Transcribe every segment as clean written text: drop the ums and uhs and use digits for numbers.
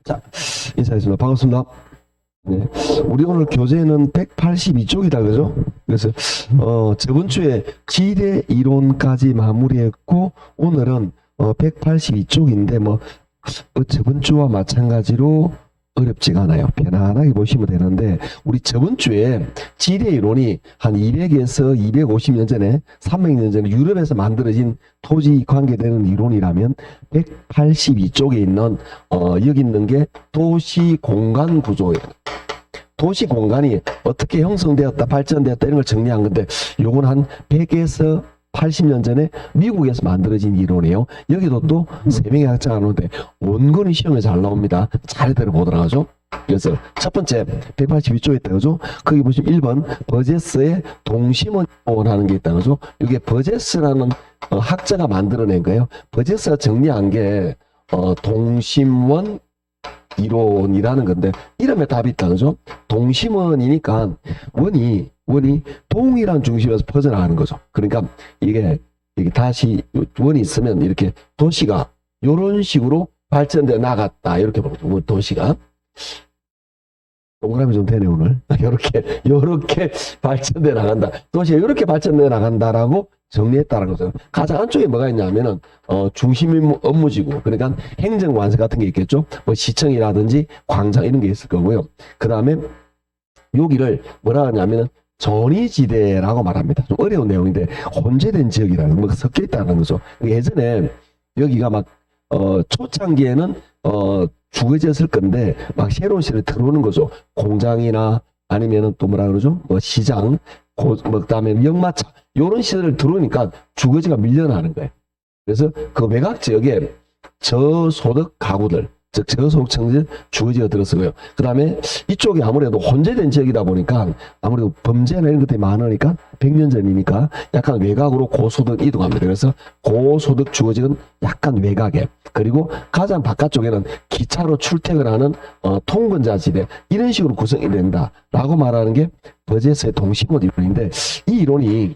자, 인사했습니다. 반갑습니다. 네. 우리 오늘 교재는 182쪽이다, 그죠? 그래서, 저번 주에 지대 이론까지 마무리했고, 오늘은, 182쪽인데, 저번 주와 마찬가지로 어렵지가 않아요. 편안하게 보시면 되는데, 우리 저번 주에 지대 이론이 한 200에서 250년 전에, 300년 전에 유럽에서 만들어진 토지 관계되는 이론이라면, 182쪽에 있는, 여기 있는 게 도시 공간 구조예요. 도시 공간이 어떻게 형성되었다, 발전되었다, 이런 걸 정리한 건데, 요건 한 100에서 80년 전에 미국에서 만들어진 이론이에요. 여기도 또 3명의 학자가 나오는데, 원근이 시험에 잘 나옵니다. 잘 들어보도록 하죠. 그래서 첫 번째, 182쪽에 있다, 그죠? 거기 보시면 1번, 버제스의 동심원 하는 게 있다, 그죠? 이게 버제스라는 학자가 만들어낸 거예요. 버제스가 정리한 게, 동심원 이론이라는 건데, 이름에 답이 있다, 그죠? 동심원이니까 원이 동이란 중심에서 퍼져나가는 거죠. 그러니까 이게 다시 원이 있으면 이렇게 도시가 이런 식으로 발전돼 나갔다, 이렇게 보죠. 도시가 동그라미 좀 되네 오늘. 요렇게 발전돼 나간다. 도시가 이렇게 발전돼 나간다라고 정리했다는 거죠. 가장 안쪽에 뭐가 있냐면은 중심 업무지구, 그러니까 행정관서 같은 게 있겠죠. 시청이라든지 광장 이런 게 있을 거고요. 그 다음에 여기를 뭐라 하냐면은 전이지대라고 말합니다. 좀 어려운 내용인데, 혼재된 지역이라는 거, 섞여 있다는 거죠. 예전에 여기가 막 초창기에는 주거지였을 건데 막 새로운 시대에 들어오는 거죠. 공장이나 아니면은 또 뭐라 그러죠? 시장, 그다음에 역마차, 요런 시대를 들어오니까 주거지가 밀려나는 거예요. 그래서 그 외곽 지역에 저소득 가구들, 즉 저소득층들 주거지가 들어서고요. 그 다음에 이쪽이 아무래도 혼재된 지역이다 보니까 아무래도 범죄나 이런 것들이 많으니까 100년 전이니까 약간 외곽으로 고소득 이동합니다. 그래서 고소득 주거지는 약간 외곽에, 그리고 가장 바깥쪽에는 기차로 출퇴근하는 통근자지대, 이런 식으로 구성이 된다라고 말하는 게 버제스의 동심원 이론인데, 이 이론이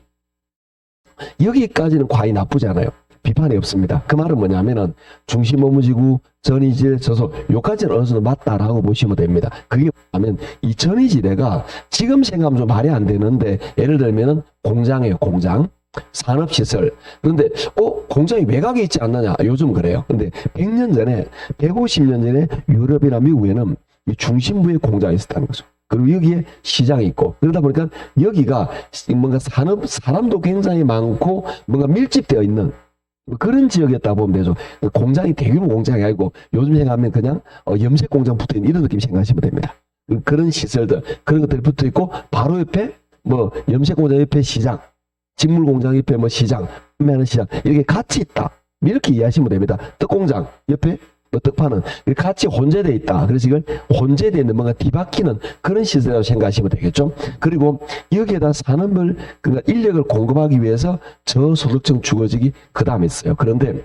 여기까지는 과히 나쁘지 않아요. 비판이 없습니다. 그 말은 뭐냐면은 중심 업무지구, 전이지대, 저소, 요까지는 어느 정도 맞다라고 보시면 됩니다. 그게 뭐냐면 이 전이지대가 지금 생각하면 좀 말이 안 되는데, 예를 들면은 공장이에요. 공장, 산업시설. 그런데 공장이 외곽에 있지 않느냐, 요즘 그래요. 근데 100년 전에, 150년 전에 유럽이나 미국에는 이 중심부에 공장이 있었다는 거죠. 그리고 여기에 시장이 있고, 그러다 보니까 여기가 뭔가 사람도 굉장히 많고 뭔가 밀집되어 있는 그런 지역이었다 보면 되죠. 공장이 대규모 공장이 아니고 요즘 생각하면 그냥 염색 공장 붙어 있는 이런 느낌 생각하시면 됩니다. 그런 시설들, 그런 것들이 붙어 있고, 바로 옆에 염색 공장 옆에 시장, 직물 공장 옆에 시장, 판매하는 시장, 이렇게 같이 있다, 이렇게 이해하시면 됩니다. 떡공장 옆에 떡 파는, 같이 혼재되어 있다. 그래서 이걸 혼재되어 있는 뭔가 뒤바뀌는 그런 시설이라고 생각하시면 되겠죠. 그리고 여기에다 산업을, 그러니까 인력을 공급하기 위해서 저소득층 주거지기 그 다음에 있어요. 그런데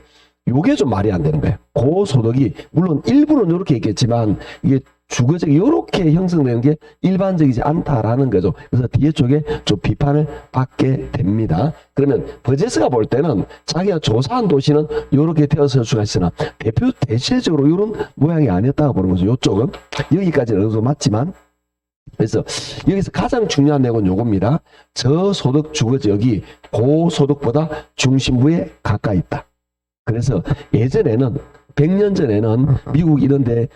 요게 좀 말이 안 되는 거예요. 고소득이 물론 일부는 이렇게 있겠지만 이게 주거지가 이렇게 형성되는 게 일반적이지 않다라는 거죠. 그래서 뒤에 쪽에 좀 비판을 받게 됩니다. 그러면 버제스가 볼 때는 자기가 조사한 도시는 이렇게 되었을 수가 있으나 대체적으로 이런 모양이 아니었다고 보는 거죠. 이쪽은 여기까지는 어느 정도 맞지만, 그래서 여기서 가장 중요한 내용은 요겁니다. 저소득 주거지역이 고소득보다 중심부에 가까이 있다. 그래서 예전에는 100년 전에는 미국 이런데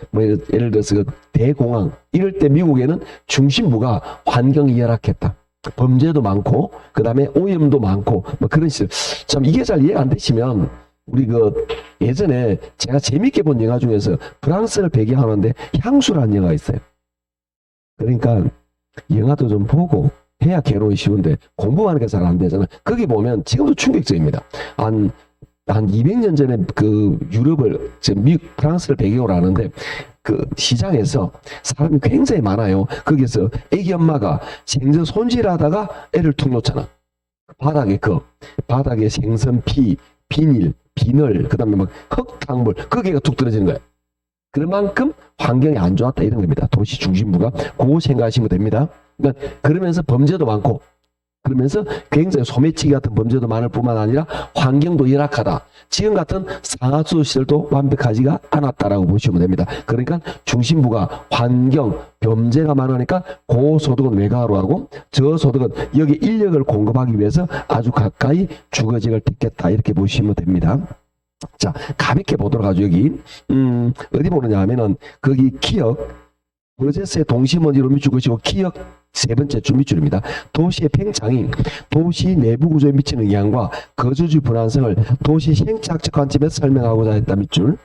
예를 들어서 대공황 이럴 때 미국에는 중심부가 환경이 열악했다. 범죄도 많고 그 다음에 오염도 많고 그런 식으로. 참 이게 잘 이해가 안 되시면 우리 예전에 제가 재밌게 본 영화 중에서 프랑스를 배경하는데 향수라는 영화가 있어요. 그러니까 영화도 좀 보고 해야 개론이 쉬운데 공부하는 게 잘 안 되잖아. 거기 보면 지금도 충격적입니다. 한 200년 전에 유럽을, 프랑스를 배경으로 하는데 그 시장에서 사람이 굉장히 많아요. 거기서 애기 엄마가 생선 손질하다가 애를 툭 놓잖아. 바닥에 생선 피, 비닐, 비늘, 그 다음에 흙탕물, 거기가 툭 떨어지는 거예요. 그만큼 환경이 안 좋았다, 이런 겁니다. 도시 중심부가. 그거 생각하시면 됩니다. 그러니까 그러면서 범죄도 많고, 그러면서 굉장히 소매치기 같은 범죄도 많을 뿐만 아니라 환경도 열악하다. 지금 같은 상하수도 시설도 완벽하지가 않았다라고 보시면 됩니다. 그러니까 중심부가 환경, 범죄가 많으니까 고소득은 외곽으로 하고 저소득은 여기 인력을 공급하기 위해서 아주 가까이 주거지를 택했다. 이렇게 보시면 됩니다. 자, 가볍게 보도록 하죠. 여기 어디 보느냐 하면은 거기 키역 프로세스의 동심원리로 밑줄 것이고 키역 세 번째 줄 밑줄입니다. 도시의 팽창이 도시 내부 구조에 미치는 영향과 거주지 불안성을 도시 생착적 관점에서 설명하고자 했다. 밑줄.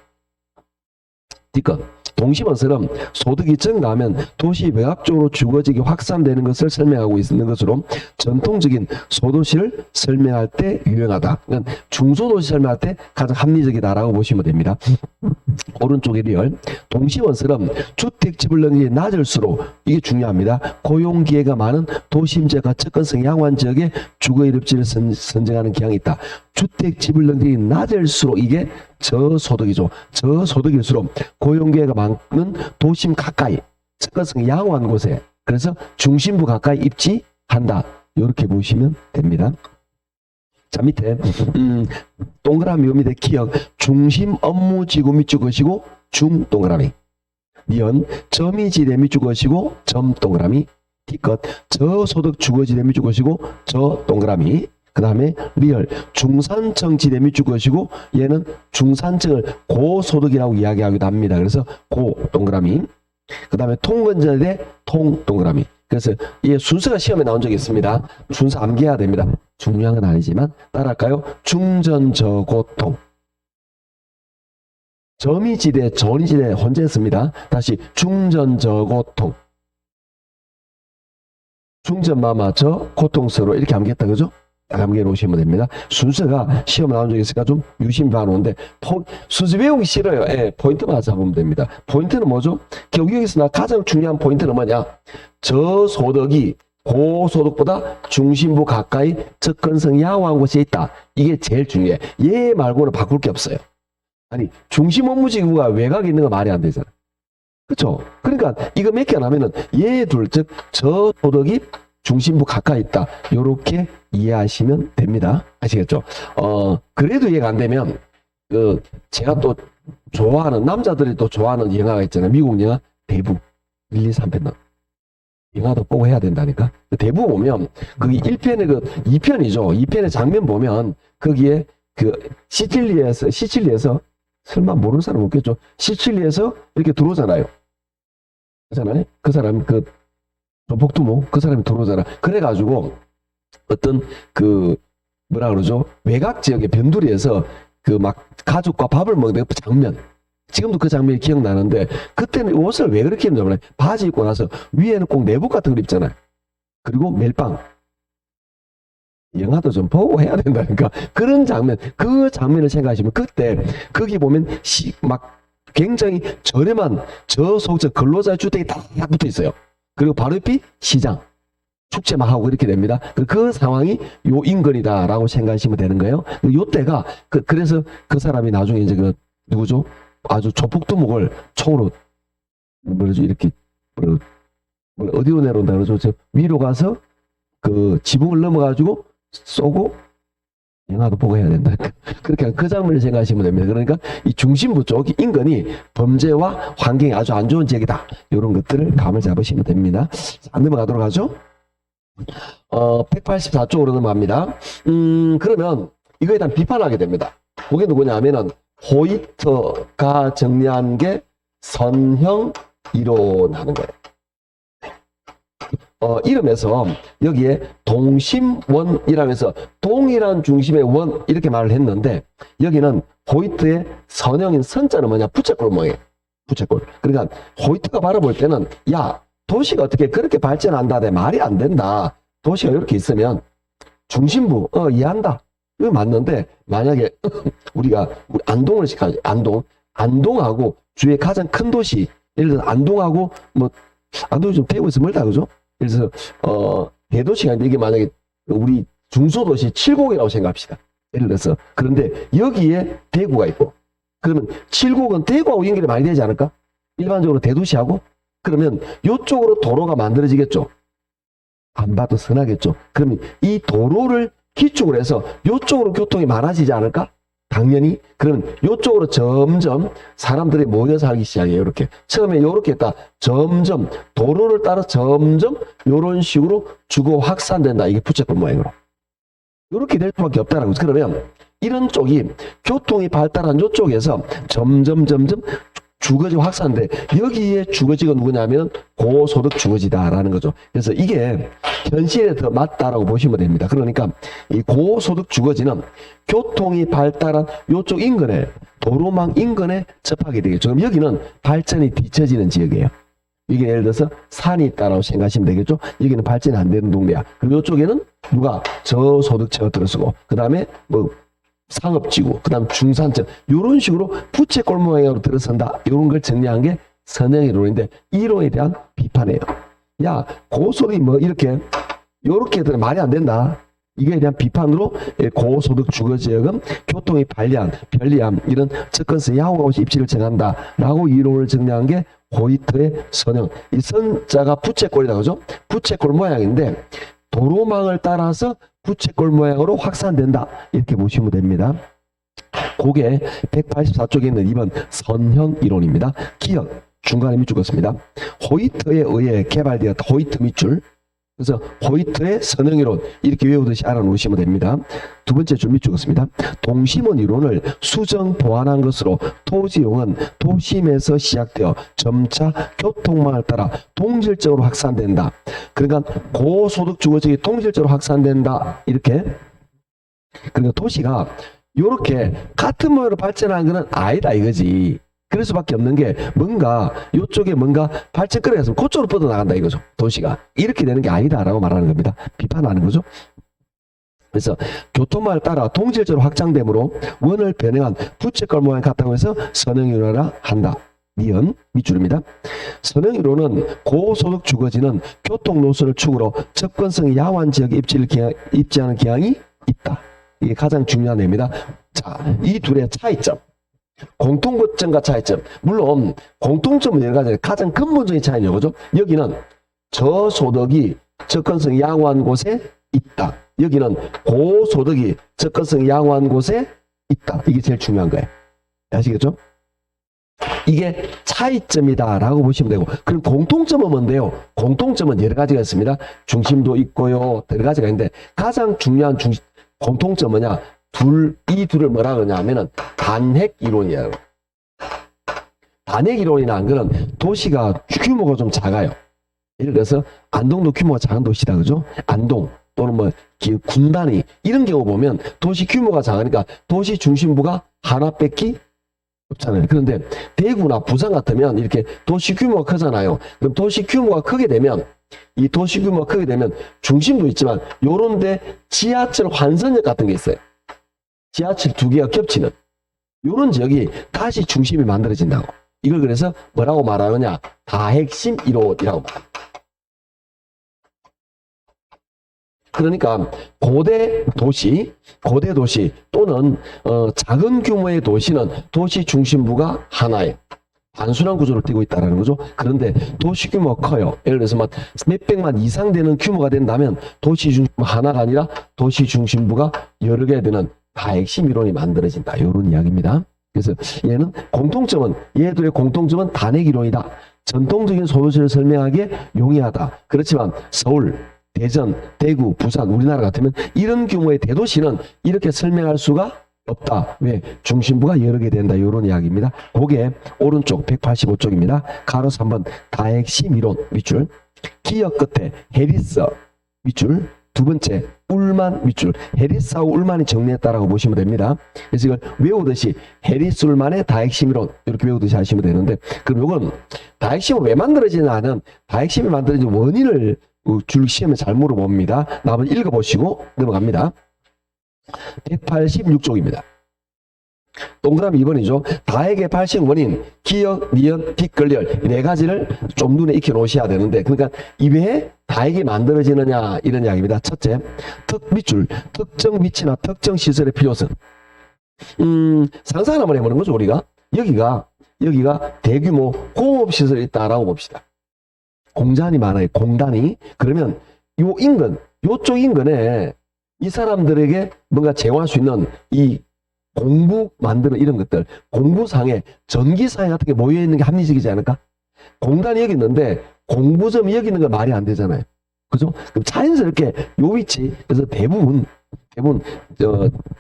뒷것. 동심원처럼 소득이 증가하면 도시 외곽적으로 주거지가 확산되는 것을 설명하고 있는 것으로 전통적인 소도시를 설명할 때 유용하다. 그러니까 중소도시 설명할 때 가장 합리적이다라고 보시면 됩니다. 오른쪽에 리얼. 동심원처럼 주택 지불능력이 낮을수록 이게 중요합니다. 고용기회가 많은 도심지역과 접근성 양호한 지역에 주거일업지를 선정하는 경향이 있다. 주택 지불능력이 낮을수록 이게 저소득이죠. 저소득일수록 고용기회가 많은 도심 가까이 접근성 양호한 곳에 그래서 중심부 가까이 입지한다. 이렇게 보시면 됩니다. 자, 밑에 동그라미 요 밑에 기억 중심 업무지구 밑줄 것이고 중 동그라미 니은 점이지대 밑줄 것이고 점 동그라미 T껏 저소득 주거지대 밑줄 것이고 저 동그라미 그 다음에 리얼 중산층 지대 밑줄 것이고 얘는 중산층을 고소득이라고 이야기하기도 합니다. 그래서 고 동그라미 그 다음에 통근전대 통 동그라미 그래서 이 순서가 시험에 나온 적이 있습니다. 순서 암기해야 됩니다. 중요한 건 아니지만 따라할까요? 중전저고통 점이지대 전이지대 혼재했습니다. 다시 중전저고통 중전마마 고통스러워 이렇게 암기했다 그죠? 암기해 놓으시면 됩니다. 순서가 시험에 나온 적이 있으니까 좀 유심히 봐놓은데 순서 외우기 싫어요. 예, 포인트만 잡으면 됩니다. 포인트는 뭐죠? 여기서 가장 중요한 포인트는 뭐냐? 저소득이 고소득보다 중심부 가까이 접근성 양호한 곳에 있다. 이게 제일 중요해. 얘 말고는 바꿀 게 없어요. 아니 중심 업무지구가 외곽에 있는 거 말이 안 되잖아. 그렇죠? 그러니까 이거 몇 개 나면은 얘 둘 즉 저소득이 중심부 가까이 있다. 요렇게 이해하시면 됩니다. 아시겠죠? 그래도 이해가 안 되면 제가 또 좋아하는 남자들이 또 좋아하는 영화가 있잖아요. 미국 영화 대부 1, 2, 3편 영화도 꼭 해야 된다니까. 대부 보면 거기 1편에 2편이죠. 2편의 장면 보면 거기에 시칠리에서 설마 모르는 사람 없겠죠. 시칠리에서 이렇게 들어오잖아요. 그렇잖아요. 그 사람 복두모 그 사람이 들어오잖아. 그래가지고 어떤 뭐라 그러죠? 외곽 지역의 변두리에서 막 가족과 밥을 먹는 그 장면. 지금도 그 장면이 기억나는데 그때는 옷을 왜 그렇게 입는지 몰라요. 바지 입고 나서 위에는 꼭 내복 같은 걸 입잖아요. 그리고 멜빵. 영화도 좀 보고 해야 된다니까. 그런 장면, 그 장면을 생각하시면 그때 거기 보면 막 굉장히 저렴한 저소득 근로자 주택이 딱 붙어 있어요. 그리고 바로 옆이 시장. 축제 막 하고 이렇게 됩니다. 그 상황이 요 인근이다라고 생각하시면 되는 거예요. 요 때가 그래서 그 사람이 나중에 이제 누구죠? 아주 조폭두목을 총으로 뭐죠? 이렇게 어디로 내려온다 그러죠? 저 위로 가서 지붕을 넘어가지고 쏘고 영화도 보고 해야 된다. 그렇게 그 장면을 생각하시면 됩니다. 그러니까 이 중심부 쪽 인근이 범죄와 환경이 아주 안 좋은 지역이다. 이런 것들을 감을 잡으시면 됩니다. 자, 넘어가도록 하죠. 184쪽으로 넘어갑니다. 그러면 이거에 대한 비판하게 됩니다. 그게 누구냐 하면은 호이트가 정리한 게 선형 이론하는 거예요. 이름에서 여기에 동심원이라면서 동일한 중심의 원 이렇게 말을 했는데 여기는 호이트의 선형인 선자는 뭐냐? 부채꼴 모양이에요. 부채꼴. 그러니까 호이트가 바라볼 때는 야 도시가 어떻게 그렇게 발전한다 내 말이 안 된다. 도시가 이렇게 있으면 중심부 이해한다. 이거 맞는데 만약에 우리 안동을 시켜야지. 안동하고 주위에 가장 큰 도시 예를 들어서 안동하고 안동이 좀 대구에서 멀다 그죠? 그래서 대도시가 이게 만약에 우리 중소도시 7곡이라고 생각합시다. 예를 들어서 그런데 여기에 대구가 있고 그러면 7곡은 대구하고 연결이 많이 되지 않을까? 일반적으로 대도시하고 그러면 이쪽으로 도로가 만들어지겠죠. 안 봐도 선하겠죠. 그러면 이 도로를 기축으로 해서 이쪽으로 교통이 많아지지 않을까? 당연히. 그러면 이쪽으로 점점 사람들이 모여 살기 시작해요. 이렇게. 처음에 이렇게 했다. 점점 도로를 따라 점점 이런 식으로 주거 확산된다. 이게 부채꼴 모양으로. 이렇게 될 수밖에 없다는 거죠. 그러면 이런 쪽이 교통이 발달한 이쪽에서 점점 주거지 확산돼. 여기에 주거지가 누구냐면 고소득 주거지다라는 거죠. 그래서 이게 현실에 더 맞다라고 보시면 됩니다. 그러니까 이 고소득 주거지는 교통이 발달한 이쪽 인근에, 도로망 인근에 접하게 되겠죠. 그럼 여기는 발전이 뒤처지는 지역이에요. 이게 예를 들어서 산이 있다라고 생각하시면 되겠죠. 여기는 발전이 안 되는 동네야. 그럼 이쪽에는 누가 저소득층을 들어서고, 그 다음에 뭐 상업지구, 그 다음 중산층, 이런 식으로 부채꼴 모양으로 들어선다. 이런 걸 정리한 게 선형 이론인데, 이 이론에 대한 비판이에요. 야, 고소득이 뭐 이렇게 요렇게 말이 안 된다. 이거에 대한 비판으로 고소득 주거지역은 교통이 편리함, 이런 접근성 양호한 곳이 입지를 정한다. 라고 이론을 정리한 게 호이트의 선형. 이 선자가 부채꼴이라고 하죠. 부채꼴 모양인데, 도로망을 따라서 부채꼴 모양으로 확산된다. 이렇게 보시면 됩니다. 그게 184쪽에 있는 2번 선형 이론입니다. 기억, 중간에 밑줄 긋습니다. 호이트에 의해 개발되었다. 호이트 밑줄. 그래서 호이트의 선형 이론, 이렇게 외우듯이 알아놓으시면 됩니다. 두 번째 줄 밑줄 긋습니다. 동심원 이론을 수정 보완한 것으로 토지용은 도심에서 시작되어 점차 교통망을 따라 동질적으로 확산된다. 그러니까 고소득 주거지역이 동질적으로 확산된다. 이렇게. 그러니까 도시가 이렇게 같은 모양으로 발전하는 것은 아니다 이거지. 그럴 수밖에 없는 게 뭔가 이쪽에 뭔가 발전거리가 있으면 그쪽으로 뻗어나간다 이거죠. 도시가. 이렇게 되는 게 아니다라고 말하는 겁니다. 비판하는 거죠. 그래서 교통망을 따라 동질적으로 확장되므로 원을 변형한 부채꼴 모양 같다고 해서 선형이론이라 한다. 니은 밑줄입니다. 선형이론은 고소득 주거지는 교통 노선을 축으로 접근성이 야한 지역에 입지하는 경향이 있다. 이게 가장 중요한 내용입니다. 자, 이 둘의 차이점. 공통점과 차이점. 물론 공통점은 여러 가지, 가장 근본적인 차이는 이거죠. 여기는 저소득이 접근성이 양호한 곳에 있다. 여기는 고소득이 접근성이 양호한 곳에 있다. 이게 제일 중요한 거예요. 아시겠죠? 이게 차이점이다라고 보시면 되고, 그럼 공통점은 뭔데요? 공통점은 여러 가지가 있습니다. 중심도 있고요, 여러 가지가 있는데 가장 중요한 공통점은 뭐냐? 이 둘을 뭐라 그러냐 하면은 단핵 이론이에요. 단핵 이론이라는 거는 도시가 규모가 좀 작아요. 예를 들어서 안동도 규모가 작은 도시다, 그죠? 안동 또는 뭐 군단위 이런 경우 보면 도시 규모가 작으니까 도시 중심부가 하나밖에 없잖아요. 그런데 대구나 부산 같으면 이렇게 도시 규모가 크잖아요. 그럼 도시 규모가 크게 되면 이 도시 규모가 크게 되면 중심도 있지만 요런데 지하철 환선역 같은 게 있어요. 지하철 두 개가 겹치는 요런 지역이 다시 중심이 만들어진다고. 이걸 그래서 뭐라고 말하느냐? 다핵심 이론이라고 말합니다. 그러니까 고대 도시 또는 작은 규모의 도시는 도시 중심부가 하나예요. 단순한 구조를 띠고 있다는 거죠. 그런데 도시 규모가 커요. 예를 들어서 막 몇백만 이상 되는 규모가 된다면 도시 중심부 하나가 아니라 도시 중심부가 여러 개 되는 다핵심 이론이 만들어진다. 이런 이야기입니다. 그래서 얘는 얘들의 공통점은 단핵 이론이다. 전통적인 소도시를 설명하기에 용이하다. 그렇지만 서울, 대전, 대구, 부산, 우리나라 같으면 이런 규모의 대도시는 이렇게 설명할 수가 없다. 왜? 중심부가 여러 개 된다. 이런 이야기입니다. 그게 오른쪽 185쪽입니다. 가로 3번 다핵심 이론 밑줄. 기역 끝에 해리스 밑줄. 두 번째 울만 밑줄. 해리스하고 울만이 정리했다라고 보시면 됩니다. 그래서 이걸 외우듯이 해리스 울만의 다핵심 이론 이렇게 외우듯이 하시면 되는데, 그럼 이건 다핵심은 왜 만들어지냐는 다핵심이 만들어진 원인을 줄 시험에 잘 물어봅니다. 한번 읽어보시고 넘어갑니다. 186쪽입니다. 동그라미 2번이죠. 다핵의 발생 원인, 기역, 니은, 뒷걸열 네 가지를 좀 눈에 익혀 놓으셔야 되는데, 그러니까 이외에 다핵이 만들어지느냐 이런 이야기입니다. 첫째, 밑줄, 특정 위치나 특정 시설의 필요성. 상상을 한번 해보는 거죠. 우리가 여기가 대규모 공업시설이 있다라고 봅시다. 공단이 많아요. 공단이. 그러면 요 인근, 요쪽 인근에 이 사람들에게 뭔가 제공할 수 있는 이 공부 만드는 이런 것들, 공부상에, 전기상에 같은 게 모여있는 게 합리적이지 않을까? 공단이 여기 있는데 공부점이 여기 있는 건 말이 안 되잖아요. 그죠? 그럼 자연스럽게 요 위치, 그래서 대부분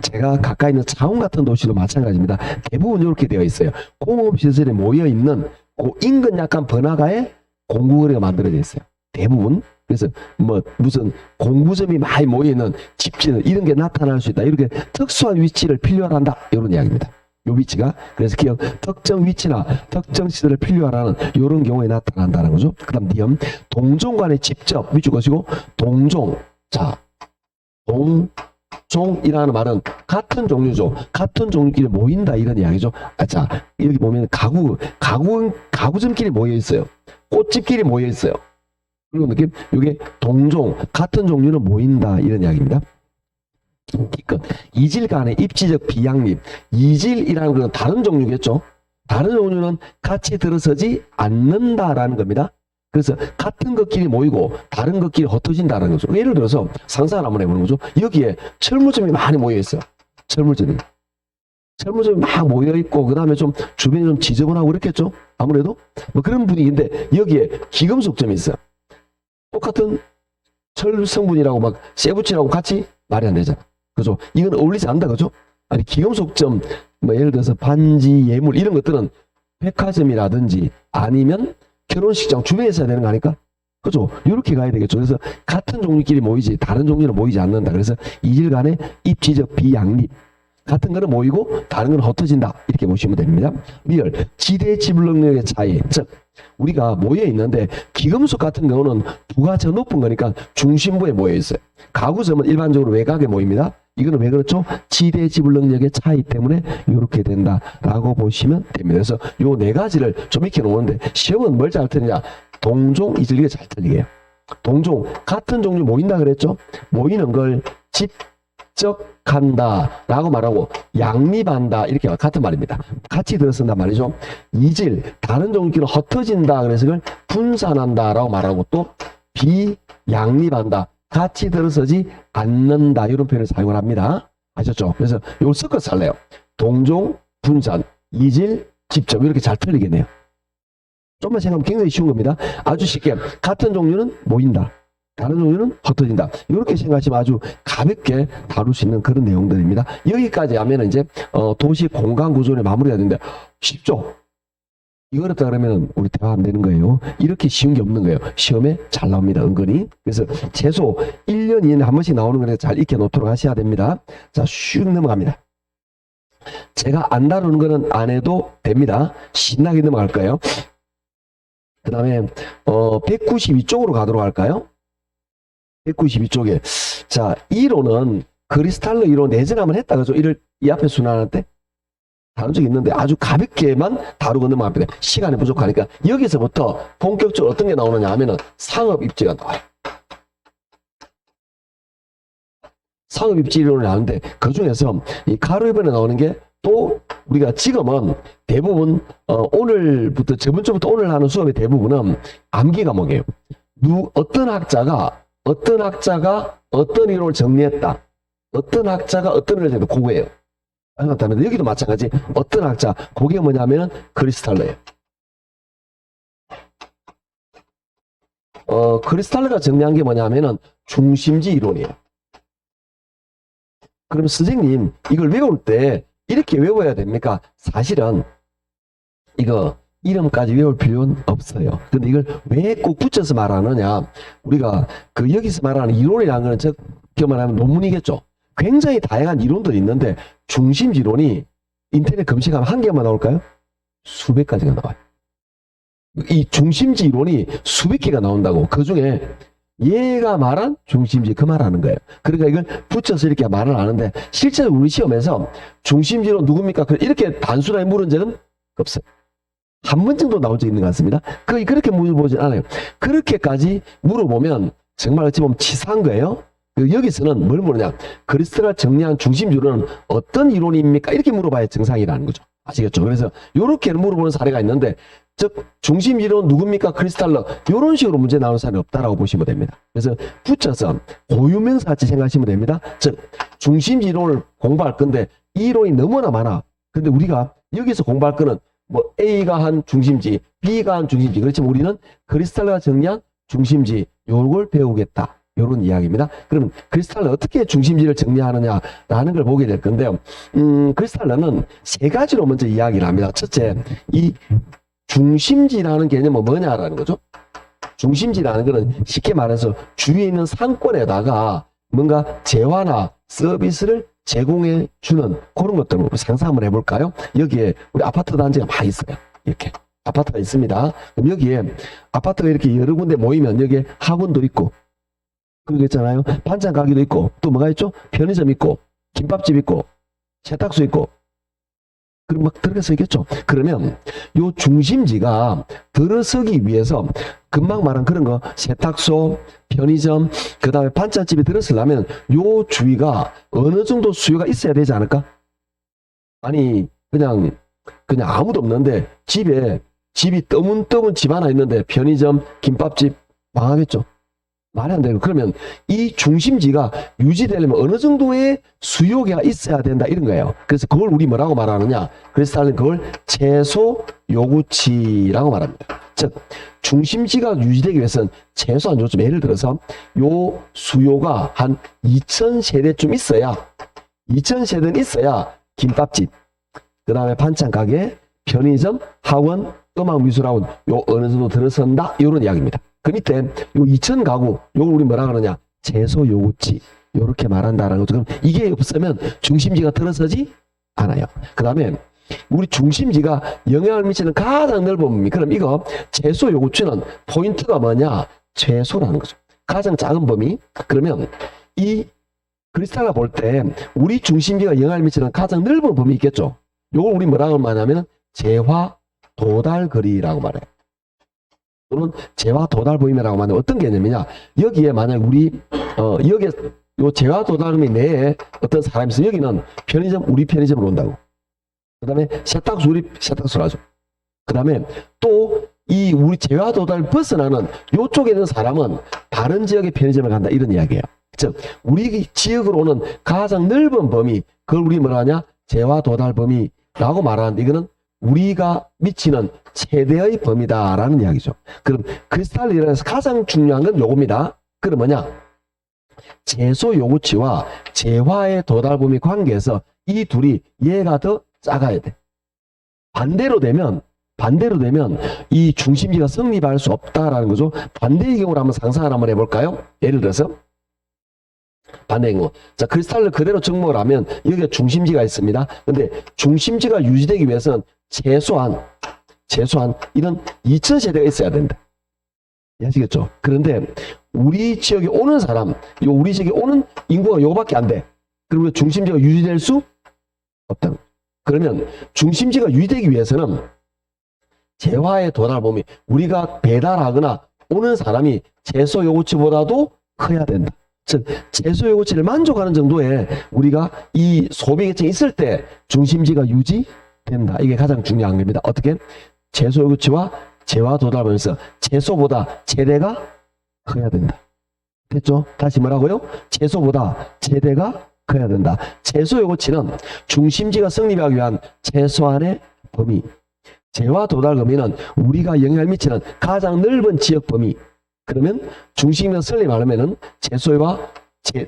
제가 가까이 있는 창원 같은 도시도 마찬가지입니다. 대부분 이렇게 되어 있어요. 공업시설에 모여있는 그 인근 약간 번화가에 공부거리가 만들어져 있어요. 대부분. 그래서 뭐 무슨 공부점이 많이 모여있는 집지는 이런 게 나타날 수 있다. 이렇게 특수한 위치를 필요로 한다. 이런 이야기입니다. 요 위치가. 그래서 기억 특정 위치나 특정 시설을 필요로 하는 이런 경우에 나타난다는 거죠. 그 다음 니은 동종 간에 직접 위주 것이고 동종. 자, 동종이라는 말은 같은 종류죠. 같은 종류끼리 모인다 이런 이야기죠. 자, 여기 보면 가구점끼리 모여 있어요. 꽃집끼리 모여 있어요. 그리고 느낌? 이게 동종, 같은 종류는 모인다 이런 이야기입니다. 이질 간의 입지적 비양립. 이질이라는 것은 다른 종류겠죠. 다른 종류는 같이 들어서지 않는다라는 겁니다. 그래서 같은 것끼리 모이고 다른 것끼리 흩어진다는 거죠. 예를 들어서 상상을 한번 해보는 거죠. 여기에 철물점이 많이 모여 있어요. 철물점이 막 모여 있고 그 다음에 좀 주변이 좀 지저분하고 그렇겠죠. 아무래도 뭐 그런 분위기인데 여기에 기금속점이 있어요. 똑같은 철 성분이라고 막 쇠붙이라고 같이 말이 안 되잖아. 그죠? 이건 어울리지 않는다. 그죠? 아니, 기금속점, 뭐 예를 들어서 반지, 예물, 이런 것들은 백화점이라든지 아니면 결혼식장 주변에 있어야 되는 거 아닐까? 그죠? 이렇게 가야 되겠죠. 그래서 같은 종류끼리 모이지, 다른 종류는 모이지 않는다. 그래서 이질 간의 입지적 비양립. 같은 거는 모이고 다른 거는 흩어진다. 이렇게 보시면 됩니다. 미열, 지대 지불 능력의 차이. 즉, 우리가 모여 있는데 기금속 같은 경우는 부가 더 높은 거니까 중심부에 모여 있어요. 가구점은 일반적으로 외곽에 모입니다. 이거는 왜 그렇죠? 지대 지불 능력의 차이 때문에 이렇게 된다라고 보시면 됩니다. 그래서 요 네 가지를 좀 익혀 놓는데 시험은 뭘 잘 틀리냐? 동종, 이질리가 잘 틀리게요. 동종, 같은 종류 모인다 그랬죠? 모이는 걸 집적한다 라고 말하고 양립한다 이렇게 같은 말입니다. 같이 들어쓴다 말이죠. 이질, 다른 종류끼리 흩어진다 그래서 이걸 분산한다 라고 말하고 또 비양립한다, 같이 들어서지 않는다 이런 표현을 사용을 합니다. 아셨죠? 그래서 이걸 섞어서 할래요. 동종, 분산, 이질, 집적 이렇게 잘 틀리겠네요. 좀만 생각하면 굉장히 쉬운 겁니다. 아주 쉽게 같은 종류는 모인다, 다른 종류는 흩어진다. 이렇게 생각하시면 아주 가볍게 다룰 수 있는 그런 내용들입니다. 여기까지 하면 이제 도시 공간 구조의 마무리가 되는데 쉽죠? 이거 어렵다 그러면 우리 대화 안 되는 거예요. 이렇게 쉬운 게 없는 거예요. 시험에 잘 나옵니다. 은근히. 그래서 최소 1년, 2년에 한 번씩 나오는 거니까 잘 익혀 놓도록 하셔야 됩니다. 자, 슉 넘어갑니다. 제가 안 다루는 거는 안 해도 됩니다. 신나게 넘어갈 거예요. 그 다음에 192쪽으로 가도록 할까요? 192쪽에 자, 이론은 크리스탈로 이론 내전하면 했다 그죠? 이를 이 앞에 순환할 때 다룬 적이 있는데 아주 가볍게만 다루고 넘어갑니다. 시간이 부족하니까 여기서부터 본격적으로 어떤 게 나오느냐 하면은 상업 입지가 나와요. 상업 입지 이론이 나오는데 그 중에서 이 가로 1번에 나오는 게 또 우리가 지금은 대부분 오늘부터 저번 주부터 오늘 하는 수업의 대부분은 암기 과목이에요. 어떤 학자가 어떤 이론을 정리했다, 어떤 학자가 어떤 이론을 정리했다, 그거예요. 그렇다면 여기도 마찬가지. 어떤 학자, 그게 뭐냐면은 크리스탈러예요. 크리스탈러가 정리한 게 뭐냐면은 중심지 이론이에요. 그럼 선생님 이걸 외울 때 이렇게 외워야 됩니까? 사실은 이거 이름까지 외울 필요는 없어요. 근데 이걸 왜 꼭 붙여서 말하느냐? 우리가 여기서 말하는 이론이라는 거는 즉 말하면 논문이겠죠. 굉장히 다양한 이론들이 있는데 중심지 이론이 인터넷 검색하면 한 개만 나올까요? 수백 가지가 나와요. 이 중심지 이론이 수백 개가 나온다고. 그 중에 얘가 말한 중심지 그 말하는 거예요. 그러니까 이걸 붙여서 이렇게 말을 하는데 실제로 우리 시험에서 중심지로 누굽니까? 이렇게 단순하게 물은 적은 없어요. 한 번 정도 나온 적 있는 것 같습니다. 그렇게 물어보진 않아요. 그렇게까지 물어보면 정말 어찌 보면 치사한 거예요. 여기서는 뭘 물으냐? 크리스탈을 정리한 중심지로는 어떤 이론입니까? 이렇게 물어봐야 정상이라는 거죠. 아시겠죠? 그래서 요렇게 물어보는 사례가 있는데, 즉 중심지로 누굽니까? 크리스탈러. 요런 식으로 문제 나오는 사람이 없다라고 보시면 됩니다. 그래서 붙여서 고유명사 같이 생각하시면 됩니다. 즉 중심지론을 공부할 건데 이 이론이 너무나 많아. 근데 우리가 여기서 공부할 거는 뭐 A가 한 중심지, B가 한 중심지. 그렇지만 우리는 크리스탈러가 정리한 중심지 요걸 배우겠다. 요런 이야기입니다. 그럼 크리스탈러 어떻게 중심지를 정리하느냐라는 걸 보게 될 건데요. 크리스탈러는 세 가지로 먼저 이야기를 합니다. 첫째, 이 중심지라는 개념은 뭐냐라는 거죠. 중심지라는 것은 쉽게 말해서 주위에 있는 상권에다가 뭔가 재화나 서비스를 제공해 주는 그런 것들을 상상 한번 해볼까요? 여기에 우리 아파트 단지가 많이 있어요. 이렇게 아파트가 있습니다. 그럼 여기에 아파트가 이렇게 여러 군데 모이면 여기에 학원도 있고 그러겠잖아요. 반찬 가게도 있고 또 뭐가 있죠? 편의점 있고 김밥집 있고 세탁소 있고 그럼 막 들어서 있겠죠. 그러면 요 중심지가 들어서기 위해서 금방 말한 그런 거 세탁소, 편의점, 그 다음에 반찬집이 들어서려면 요 주위가 어느 정도 수요가 있어야 되지 않을까? 아니 그냥 아무도 없는데 집이 떠문떠문 집 하나 있는데 편의점, 김밥집 망하겠죠. 말이 안 되고 그러면 이 중심지가 유지되려면 어느 정도의 수요가 있어야 된다 이런 거예요. 그래서 그걸 우리 뭐라고 말하느냐? 크리스탈은 그걸 최소 요구치라고 말합니다. 즉 중심지가 유지되기 위해서는 최소한 요즘 예를 들어서 요 수요가 한 2,000세대쯤 있어야 2,000세대는 있어야 김밥집, 그 다음에 반찬 가게, 편의점, 학원, 음악미술학원 요 어느 정도 들어선다 이런 이야기입니다. 그 밑에 요 2,000 가구 요걸 우리 뭐라 그러냐? 최소 요구치 요렇게 말한다라는 거죠. 그럼 이게 없으면 중심지가 들어서지 않아요. 그 다음에 우리 중심지가 영향을 미치는 가장 넓은 범위. 그럼 이거 최소 요구치는 포인트가 뭐냐? 최소라는 거죠. 가장 작은 범위. 그러면 이 크리스탈가 볼 때 우리 중심지가 영향을 미치는 가장 넓은 범위 있겠죠. 요걸 우리 뭐라고 말하냐면 재화 도달거리라고 말해요. 또는 재화 도달 범위라고 말하는 어떤 개념이냐? 여기에 만약 우리 여기에 요 재화 도달범위 내에 어떤 사람이 있어. 여기는 편의점 우리 편의점으로 온다고. 그 다음에 세탁소 우리 세탁소로 하죠. 그 다음에 또 이 우리 재화 도달 벗어나는 요쪽에 있는 사람은 다른 지역의 편의점을 간다 이런 이야기예요. 즉 우리 지역으로 오는 가장 넓은 범위 그걸 우리 뭐라 하냐? 재화 도달 범위라고 말하는데 이거는 우리가 미치는 최대의 범위다라는 이야기죠. 그럼 크리스탈리라서 가장 중요한 건 요겁니다. 그럼 뭐냐? 최소 요구치와 재화의 도달 범위 관계에서 이 둘이 얘가 더 작아야 돼. 반대로 되면 이 중심지가 성립할 수 없다라는 거죠. 반대의 경우를 한번 상상을 한번 해볼까요? 예를 들어서 반대인 거. 자, 크리스탈을 그대로 접목을 하면 여기에 중심지가 있습니다. 근데 중심지가 유지되기 위해서는 최소한 이런 2,000세대가 있어야 된다. 아시겠죠? 그런데 우리 지역에 오는 사람, 우리 지역에 오는 인구가 요거밖에 안 돼. 그리고 중심지가 유지될 수 없다. 그러면 중심지가 유지되기 위해서는 재화의 도달 범위, 우리가 배달하거나 오는 사람이 최소 요구치보다도 커야 된다. 즉 최소 요구치를 만족하는 정도의 우리가 이 소비 계층이 있을 때 중심지가 유지된다. 이게 가장 중요한 겁니다. 어떻게? 최소 요구치와 재화 도달 범위에서 최소보다 최대가 커야 된다. 됐죠? 다시 뭐라고요? 최소보다 최대가 커야 된다. 최소 요구치는 중심지가 성립하기 위한 최소한의 범위. 재화 도달 범위는 우리가 영향을 미치는 가장 넓은 지역 범위. 그러면 중심지가 설립하려면은 최소와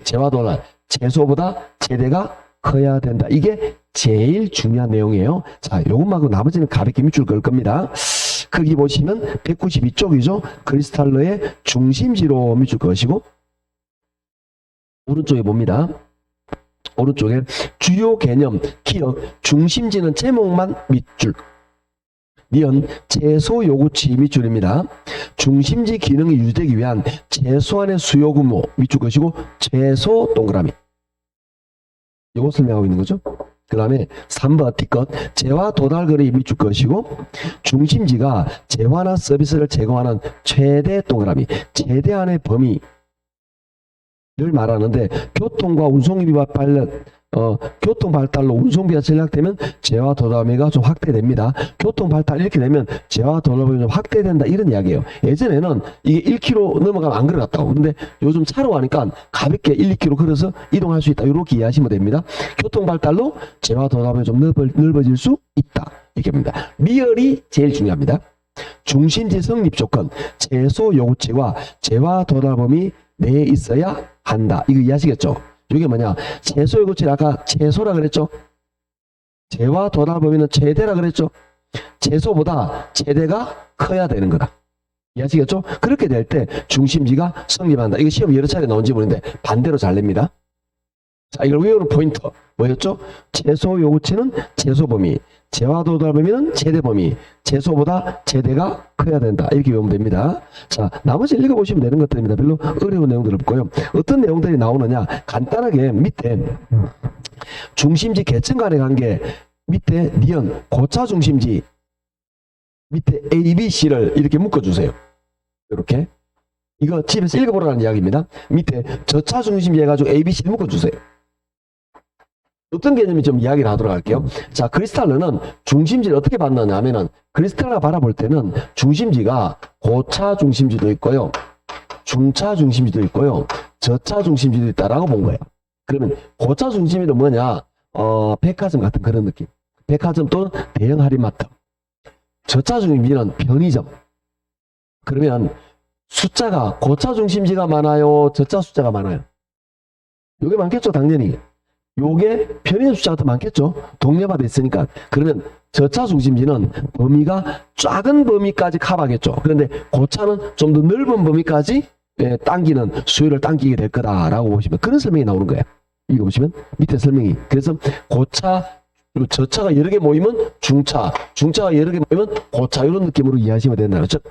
재화 도달, 최소보다 최대가 커야 된다. 이게 제일 중요한 내용이에요. 자, 요것만큼 나머지는 가볍게 밑줄 그을 겁니다. 크기 보시면 192쪽이죠. 크리스탈러의 중심지로 밑줄 그으시고 오른쪽에 봅니다. 오른쪽에 주요 개념, 기억, 중심지는 제목만 밑줄. 니은 최소 요구치 밑줄입니다. 중심지 기능이 유지되기 위한 최소한의 수요 규모 밑줄 것이고 최소 동그라미. 이거 설명하고 있는 거죠. 그 다음에 3번 D것 재화 도달거리 밑줄 것이고 중심지가 재화나 서비스를 제공하는 최대 동그라미 최대한의 범위를 말하는데 교통과 운송비와 관련 교통 발달로 운송비가 절약되면 재화 도담회가 좀 확대됩니다. 교통 발달 이렇게 되면 재화 도담회가 좀 확대된다 이런 이야기예요. 예전에는 이게 1km 넘어가면 안 걸어갔다고. 근데 요즘 차로 가니까 가볍게 1, 2km 걸어서 이동할 수 있다. 이렇게 이해하시면 됩니다. 교통 발달로 재화 도담회가 좀 넓어질 수 있다. 이렇게 합니다. 미열이 제일 중요합니다. 중심지 성립 조건, 최소 요구치와 재화 도달범위 내에 있어야 한다. 이거 이해하시겠죠? 이게 뭐냐? 최소 요구치를 아까 최소라 그랬죠? 재화 도달 범위는 최대라 그랬죠? 최소보다 최대가 커야 되는 거다. 이해하시겠죠? 그렇게 될 때 중심지가 성립한다. 이거 시험 여러 차례 나온 지문인데 반대로 잘 냅니다. 자, 이걸 외우는 포인트 뭐였죠? 최소 요구치는 최소 범위, 재화 도달 범위는 최대 범위, 최소보다 최대가 커야 된다. 이렇게 외우면 됩니다. 자, 나머지 읽어보시면 되는 것들입니다. 별로 어려운 내용들 없고요. 어떤 내용들이 나오느냐? 간단하게 밑에 중심지 계층 간의 관계, 밑에 니은 고차 중심지, 밑에 A, B, C를 이렇게 묶어주세요. 이렇게. 이거 집에서 읽어보라는 이야기입니다. 밑에 저차 중심지 해가지고 A, B, C를 묶어주세요. 어떤 개념이 좀 이야기를 하도록 할게요. 자, 크리스탈러는 중심지를 어떻게 봤느냐 하면은, 크리스탈러가 바라볼 때는 중심지가 고차 중심지도 있고요, 중차 중심지도 있고요, 저차 중심지도 있다라고 본 거예요. 그러면 고차 중심지는 뭐냐? 백화점 같은 그런 느낌. 백화점 또는 대형 할인마트. 저차 중심지는 편의점. 그러면 숫자가 고차 중심지가 많아요, 저차 숫자가 많아요? 요게 많겠죠, 당연히. 요게 편의점 숫자가 더 많겠죠. 동네마다 있으니까. 그러면 저차 중심지는 범위가 작은 범위까지 커버하겠죠. 그런데 고차는 좀 더 넓은 범위까지 당기는 수요를 당기게 될 거다라고 보시면 그런 설명이 나오는 거예요. 이거 보시면 밑에 설명이. 그래서 고차, 그리고 저차가 여러 개 모이면 중차, 중차가 여러 개 모이면 고차, 이런 느낌으로 이해하시면 된다. 즉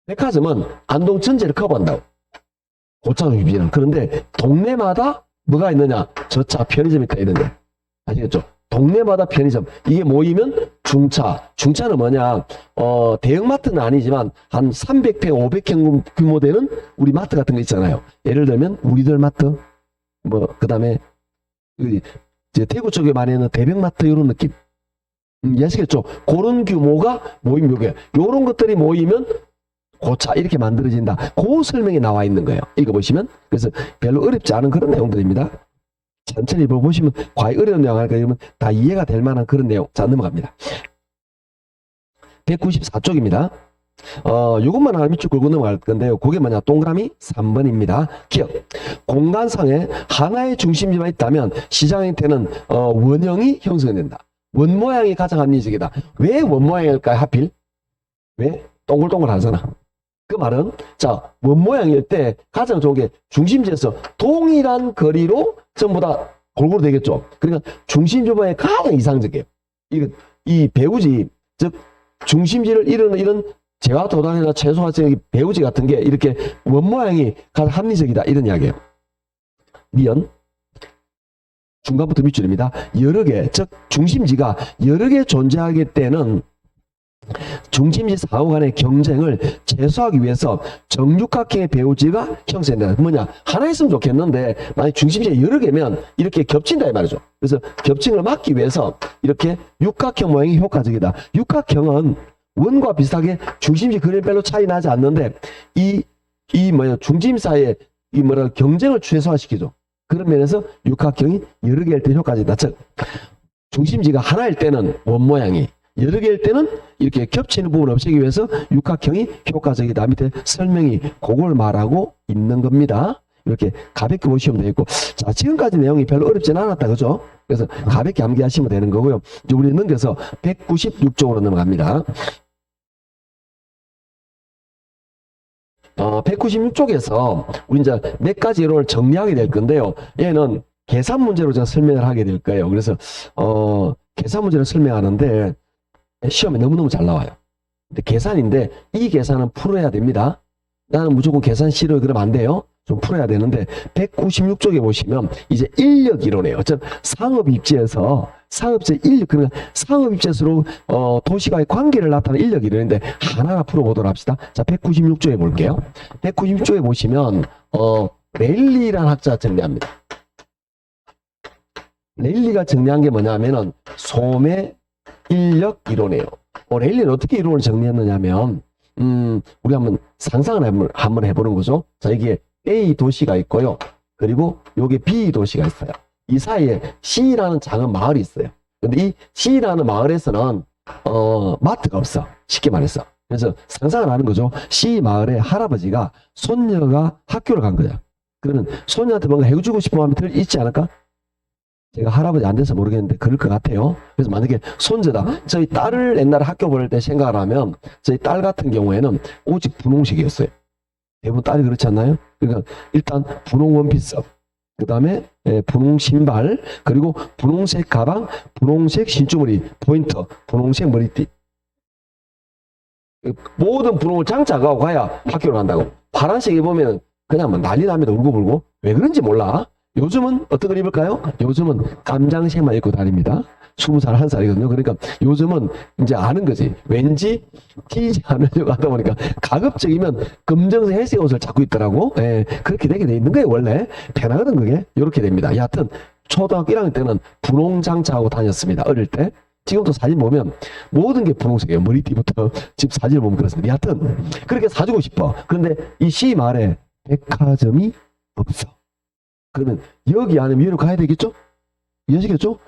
백화점은 안동 전체를 커버한다고. 고차 중심지는. 그런데 동네마다 뭐가 있느냐? 저차, 편의점이 있다 이런데. 아시겠죠? 동네마다 편의점. 이게 모이면 중차. 중차는 뭐냐? 대형마트는 아니지만 한 300평, 500평 규모 되는 우리 마트 같은 거 있잖아요. 예를 들면 우리들 마트, 그 다음에 대구 쪽에 많이 있는 대병마트 이런 느낌. 이해하시겠죠? 그런 규모가 모임 요게. 요런 것들이 모이면 고차 이렇게 만들어진다. 그 설명이 나와 있는 거예요. 읽어보시면. 그래서 별로 어렵지 않은 그런 내용들입니다. 천천히 보시면 과연 어려운 내용 할까 이러면 다 이해가 될 만한 그런 내용. 자, 넘어갑니다. 194쪽입니다. 요것만 하나 밑줄 긁고 넘어갈 건데요. 그게 뭐냐? 동그라미 3번입니다. 기억. 공간상에 하나의 중심지만 있다면 시장 형태는 원형이 형성된다. 원 모양이 가장 합리적이다. 왜 원 모양일까요? 하필? 왜? 동글동글하잖아. 그 말은 자, 원 모양일 때 가장 좋은 게 중심지에서 동일한 거리로 전부 다 골고루 되겠죠. 그러니까 중심지방이 가장 이상적이에요. 이 배우지, 즉 중심지를 이런 재화 도단이나 최소화적 배우지 같은 게 이렇게 원 모양이 가장 합리적이다 이런 이야기예요. 니은 중간부터 밑줄입니다. 여러 개, 즉 중심지가 여러 개 존재하기 때는 중심지 사후 간의 경쟁을 최소화하기 위해서 정육각형의 배우지가 형성된다. 뭐냐? 하나 있으면 좋겠는데 만약 중심지가 여러 개면 이렇게 겹친다 이 말이죠. 그래서 겹친을 막기 위해서 이렇게 육각형 모양이 효과적이다. 육각형은 원과 비슷하게 중심지 그림별로 차이 나지 않는데 중심 사이에 경쟁을 최소화시키죠. 그런 면에서 육각형이 여러 개일 때 효과적이다. 즉 중심지가 하나일 때는 원 모양이, 여러 개일 때는 이렇게 겹치는 부분을 없애기 위해서 육각형이 효과적이다. 밑에 설명이 그걸 말하고 있는 겁니다. 이렇게 가볍게 보시면 되겠고, 자, 지금까지 내용이 별로 어렵진 않았다, 그죠? 그래서 가볍게 암기하시면 되는 거고요. 이제 우리 넘겨서 196쪽으로 넘어갑니다. 196쪽에서 우리 이제 몇 가지 이론을 정리하게 될 건데요. 얘는 계산 문제로 제가 설명을 하게 될 거예요. 그래서 계산 문제를 설명하는데 시험에 너무너무 잘 나와요. 근데 계산인데 이 계산은 풀어야 됩니다. 나는 무조건 계산 싫어요. 그러면 안 돼요. 좀 풀어야 되는데 196쪽에 보시면 이제 인력 이론이에요. 즉 상업 입지에서 상업재 인력, 그러니까 상업 입지에서로 도시와의 관계를 나타내는 인력 이론인데 하나하나 풀어보도록 합시다. 자, 196쪽에 볼게요. 196쪽에 보시면 레일리라는 학자가 정리합니다. 레일리가 정리한 게 뭐냐면은 소매 인력 이론이에요. 레일리는 어떻게 이론을 정리했느냐면 우리 한번 상상을 한번 해보는 거죠. 자, 이게 A 도시가 있고요. 그리고 여기 B 도시가 있어요. 이 사이에 C라는 작은 마을이 있어요. 근데 이 C라는 마을에서는 마트가 없어. 쉽게 말해서. 그래서 상상을 하는 거죠. C 마을에 할아버지가 손녀가 학교를 간 거야. 그러면 손녀한테 뭔가 해주고 싶은 마음이 있지 않을까? 제가 할아버지 안 돼서 모르겠는데 그럴 것 같아요. 그래서 만약에 손자다. 저희 딸을 옛날에 학교 보낼 때 생각을 하면 저희 딸 같은 경우에는 오직 분홍색이었어요. 대부분 딸이 그렇지 않나요? 그러니까 일단 분홍 원피스, 그 다음에 분홍 신발, 그리고 분홍색 가방, 분홍색 신주머니, 포인트, 분홍색 머리띠. 모든 분홍을 장착하고 가야 학교를 간다고. 파란색 입으면 그냥 뭐 난리 납니다. 울고불고. 왜 그런지 몰라. 요즘은 어떤 걸 입을까요? 요즘은 깜장색만 입고 다닙니다. 20살, 1살이거든요. 그러니까 요즘은 이제 아는 거지. 왠지 튀지 않으려고 하다 보니까 가급적이면 검정색 회색 옷을 자꾸 입더라고. 예, 그렇게 되게 돼 있는 거예요, 원래. 편하거든, 그게. 이렇게 됩니다. 여하튼, 초등학교 1학년 때는 분홍 장착하고 다녔습니다. 어릴 때. 지금도 사진 보면 모든 게 분홍색이에요. 머리띠부터 집 사진을 보면 그렇습니다. 여하튼, 그렇게 사주고 싶어. 그런데 이 C 말에 백화점이 없어. 그러면 여기 안에 위로 가야 되겠죠? 이해하시겠죠?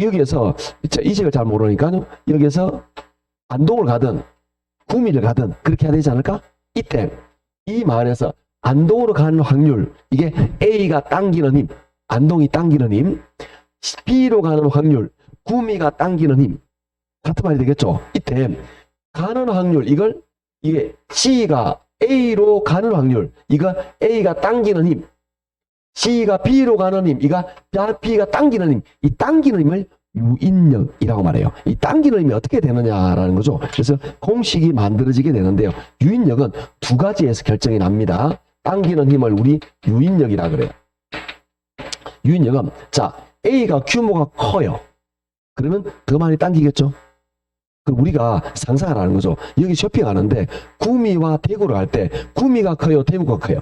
여기에서 이 책을 잘 모르니까요. 여기에서 안동을 가든 구미를 가든 그렇게 해야 되지 않을까? 이때 이 마을에서 안동으로 가는 확률, 이게 A가 당기는 힘, 안동이 당기는 힘, B로 가는 확률, 구미가 당기는 힘, 같은 말이 되겠죠? 이때 가는 확률, 이게 C가 A로 가는 확률, 이거 A가 당기는 힘, C가 B로 가는 힘, 이가 B가 당기는 힘, 이 당기는 힘을 유인력이라고 말해요. 이 당기는 힘이 어떻게 되느냐라는 거죠. 그래서 공식이 만들어지게 되는데요. 유인력은 두 가지에서 결정이 납니다. 당기는 힘을 우리 유인력이라 그래요. 유인력은, 자, A가 규모가 커요. 그러면 더 많이 당기겠죠? 그럼 우리가 상상을 하는 거죠. 여기 쇼핑하는데 구미와 대구를 할 때 구미가 커요, 대구가 커요?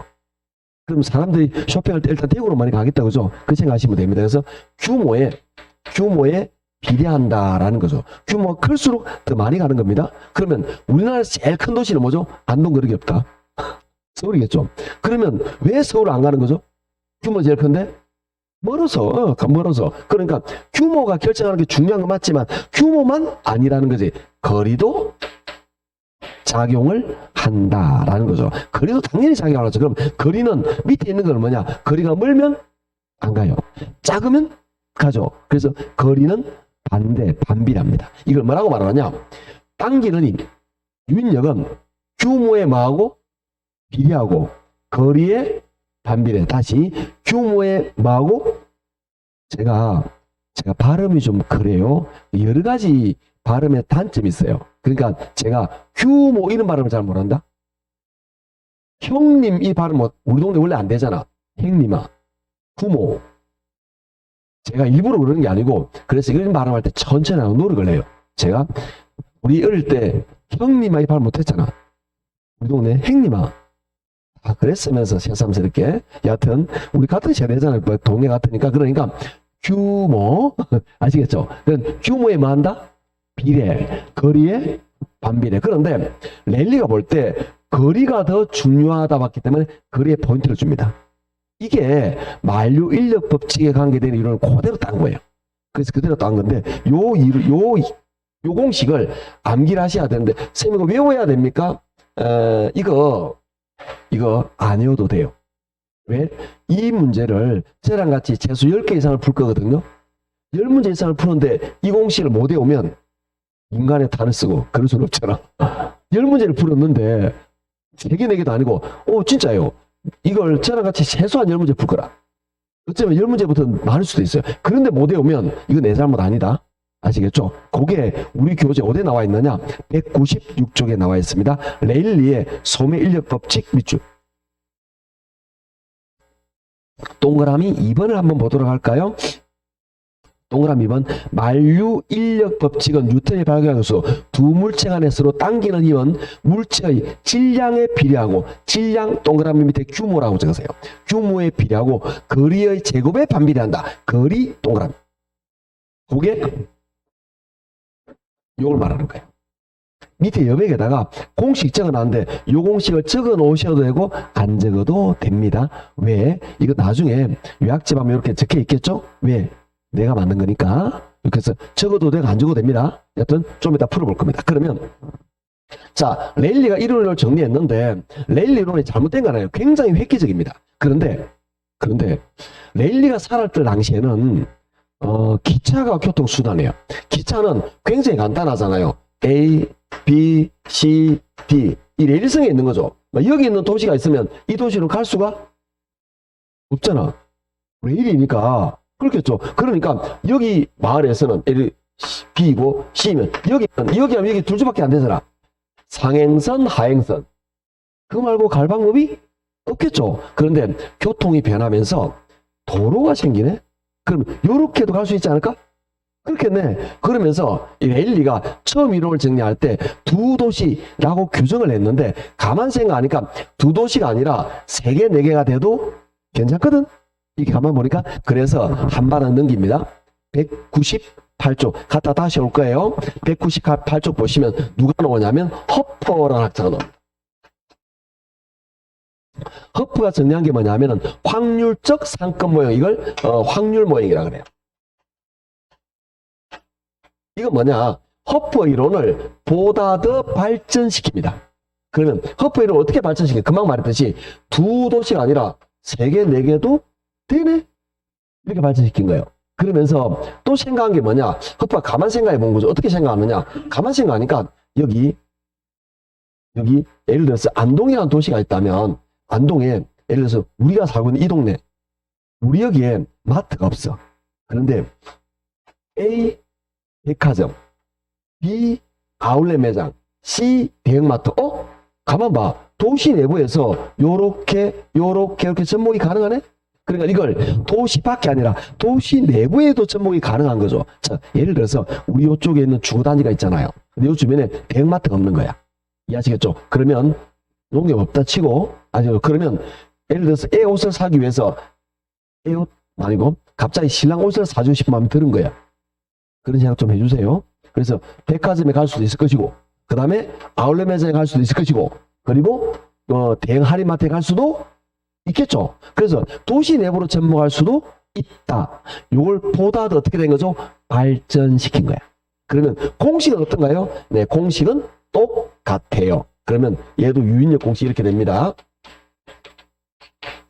그럼 사람들이 쇼핑할 때 일단 대구로 많이 가겠다, 그죠? 그 생각하시면 됩니다. 그래서 규모에 비례한다라는 거죠. 규모가 클수록 더 많이 가는 겁니다. 그러면 우리나라에서 제일 큰 도시는 뭐죠? 안동 그렇게 없다. 서울이겠죠. 그러면 왜 서울 안 가는 거죠? 규모 제일 큰데? 멀어서. 그러니까 규모가 결정하는 게 중요한 건 맞지만 규모만 아니라는 거지. 거리도 작용을 한다라는 거죠. 거리도 당연히 작용을 하죠. 그럼 거리는 밑에 있는 건 뭐냐? 거리가 멀면 안 가요. 작으면 가죠. 그래서 거리는 반비례합니다. 이걸 뭐라고 말하느냐? 당기는 힘, 유인력은 규모에 뭐하고 비례하고 거리에 반비례. 다시 규모에 뭐하고, 제가 발음이 좀 그래요. 여러 가지 발음에 단점이 있어요. 그러니까 제가 규모 이런 발음을 잘 못한다. 형님 이 발음 우리 동네 원래 안 되잖아. 형님아, 구모. 제가 일부러 그러는 게 아니고 그래서 이런 발음할 때 천천히 하고 노력을 해요. 제가 우리 어릴 때 형님아 이 발음 못했잖아. 우리 동네 형님아. 그랬으면서 새삼스럽게. 여하튼 우리 같은 세대잖아요. 동네 같으니까. 그러니까 규모 아시겠죠? 규모에 뭐 한다? 비례, 거리에 반비례. 그런데 랠리가 볼 때 거리가 더 중요하다 봤기 때문에 거리에 포인트를 줍니다. 이게 만류 인력 법칙에 관계되는 이론을 그대로 딴 거예요. 그래서 그대로 딴 건데 요 공식을 암기를 하셔야 되는데 선생님 이거 외워야 됩니까? 이거 안 외워도 돼요. 왜? 이 문제를 저랑 같이 최소 10개 이상을 풀 거거든요. 10문제 이상을 푸는데 이 공식을 못 외우면 인간의 탈을 쓰고 그럴 수는 없잖아. 10문제를 풀었는데 3개, 4개도 아니고 진짜요. 이걸 저랑 같이 최소한 10문제 풀 거라. 어쩌면 10문제부터 많을 수도 있어요. 그런데 못 외우면 이거 내 잘못 아니다. 아시겠죠? 그게 우리 교재 어디에 나와 있느냐? 196쪽에 나와 있습니다. 레일리의 소매 인력 법칙 밑줄. 동그라미 2번을 한번 보도록 할까요? 동그라미 2번. 만류 인력 법칙은 뉴턴이 발견한 수 두 물체 간에 서로 당기는 힘은 물체의 질량에 비례하고, 질량 동그라미 밑에 규모라고 적으세요. 규모에 비례하고 거리의 제곱에 반비례한다. 거리 동그라미. 그게 요걸 말하는 거예요. 밑에 여백에다가 공식 적어놨는데 요 공식을 적어 놓으셔도 되고 안 적어도 됩니다. 왜? 이거 나중에 요약집 하면 이렇게 적혀 있겠죠? 왜? 내가 만든 거니까. 이렇게 해서 적어도 되고 안 적어도 됩니다. 여튼 좀 이따 풀어볼 겁니다. 그러면 자, 랠리가 이론을 정리했는데 랠리 이론이 잘못된 거 아니에요. 굉장히 획기적입니다. 그런데 랠리가 살았을 당시에는 기차가 교통수단이에요. 기차는 굉장히 간단하잖아요. A, B, C, D 이 레일성에 있는 거죠. 여기 있는 도시가 있으면 이 도시로 갈 수가 없잖아. 레일이니까 그렇겠죠. 그러니까 여기 마을에서는 B이고 C면 여기 하면 여기 둘 수밖에 안 되잖아. 상행선, 하행선. 그거 말고 갈 방법이 없겠죠. 그런데 교통이 변하면서 도로가 생기네. 그럼 요렇게도 갈 수 있지 않을까? 그렇겠네. 그러면서 이 랠리가 처음 이론을 정리할 때 두 도시라고 규정을 했는데 가만 생각하니까 두 도시가 아니라 세 개, 네 개가 돼도 괜찮거든. 이렇게 가만 보니까 그래서 한 바닥 넘깁니다. 198쪽 갔다 다시 올 거예요. 198쪽 보시면 누가 나오냐면 허퍼라는 학자가 나옵니다. 허프가 정리한 게 뭐냐면은 확률적 상권 모형, 이걸 확률 모형이라 그래요. 이건 뭐냐? 허프 이론을 보다 더 발전시킵니다. 그러면 허프 이론을 어떻게 발전시켜? 금방 말했듯이 두 도시가 아니라 세 개, 네 개도 되네? 이렇게 발전시킨 거예요. 그러면서 또 생각한 게 뭐냐? 허프가 가만 생각해 본 거죠. 어떻게 생각하느냐? 가만 생각하니까 여기 예를 들어서 안동이라는 도시가 있다면 안동에 예를 들어서 우리가 살고 있는 이 동네, 우리 여기에 마트가 없어. 그런데 A 백화점, B 아울렛 매장, C 대형마트. 가만 봐. 도시 내부에서 요렇게 접목이 가능하네? 그러니까 이걸 도시밖에 아니라 도시 내부에도 접목이 가능한 거죠. 자, 예를 들어서 우리 이쪽에 있는 주거단지가 있잖아요. 근데 요 주변에 대형마트가 없는 거야. 이해하시겠죠? 그러면 농협 없다 치고, 그러면 예를 들어서 애 옷을 사기 위해서 애 옷 아니고 갑자기 신랑 옷을 사주고 싶은 마음이 드는 거야. 그런 생각 좀 해주세요. 그래서 백화점에 갈 수도 있을 것이고, 그 다음에 아울렛 매장에 갈 수도 있을 것이고, 그리고 대형 할인마트에 갈 수도 있겠죠. 그래서 도시 내부로 접목할 수도 있다. 이걸 보다 더 어떻게 된 거죠? 발전시킨 거야. 그러면 공식은 어떤가요? 네, 공식은 똑같아요. 그러면 얘도 유인력 공식 이렇게 됩니다.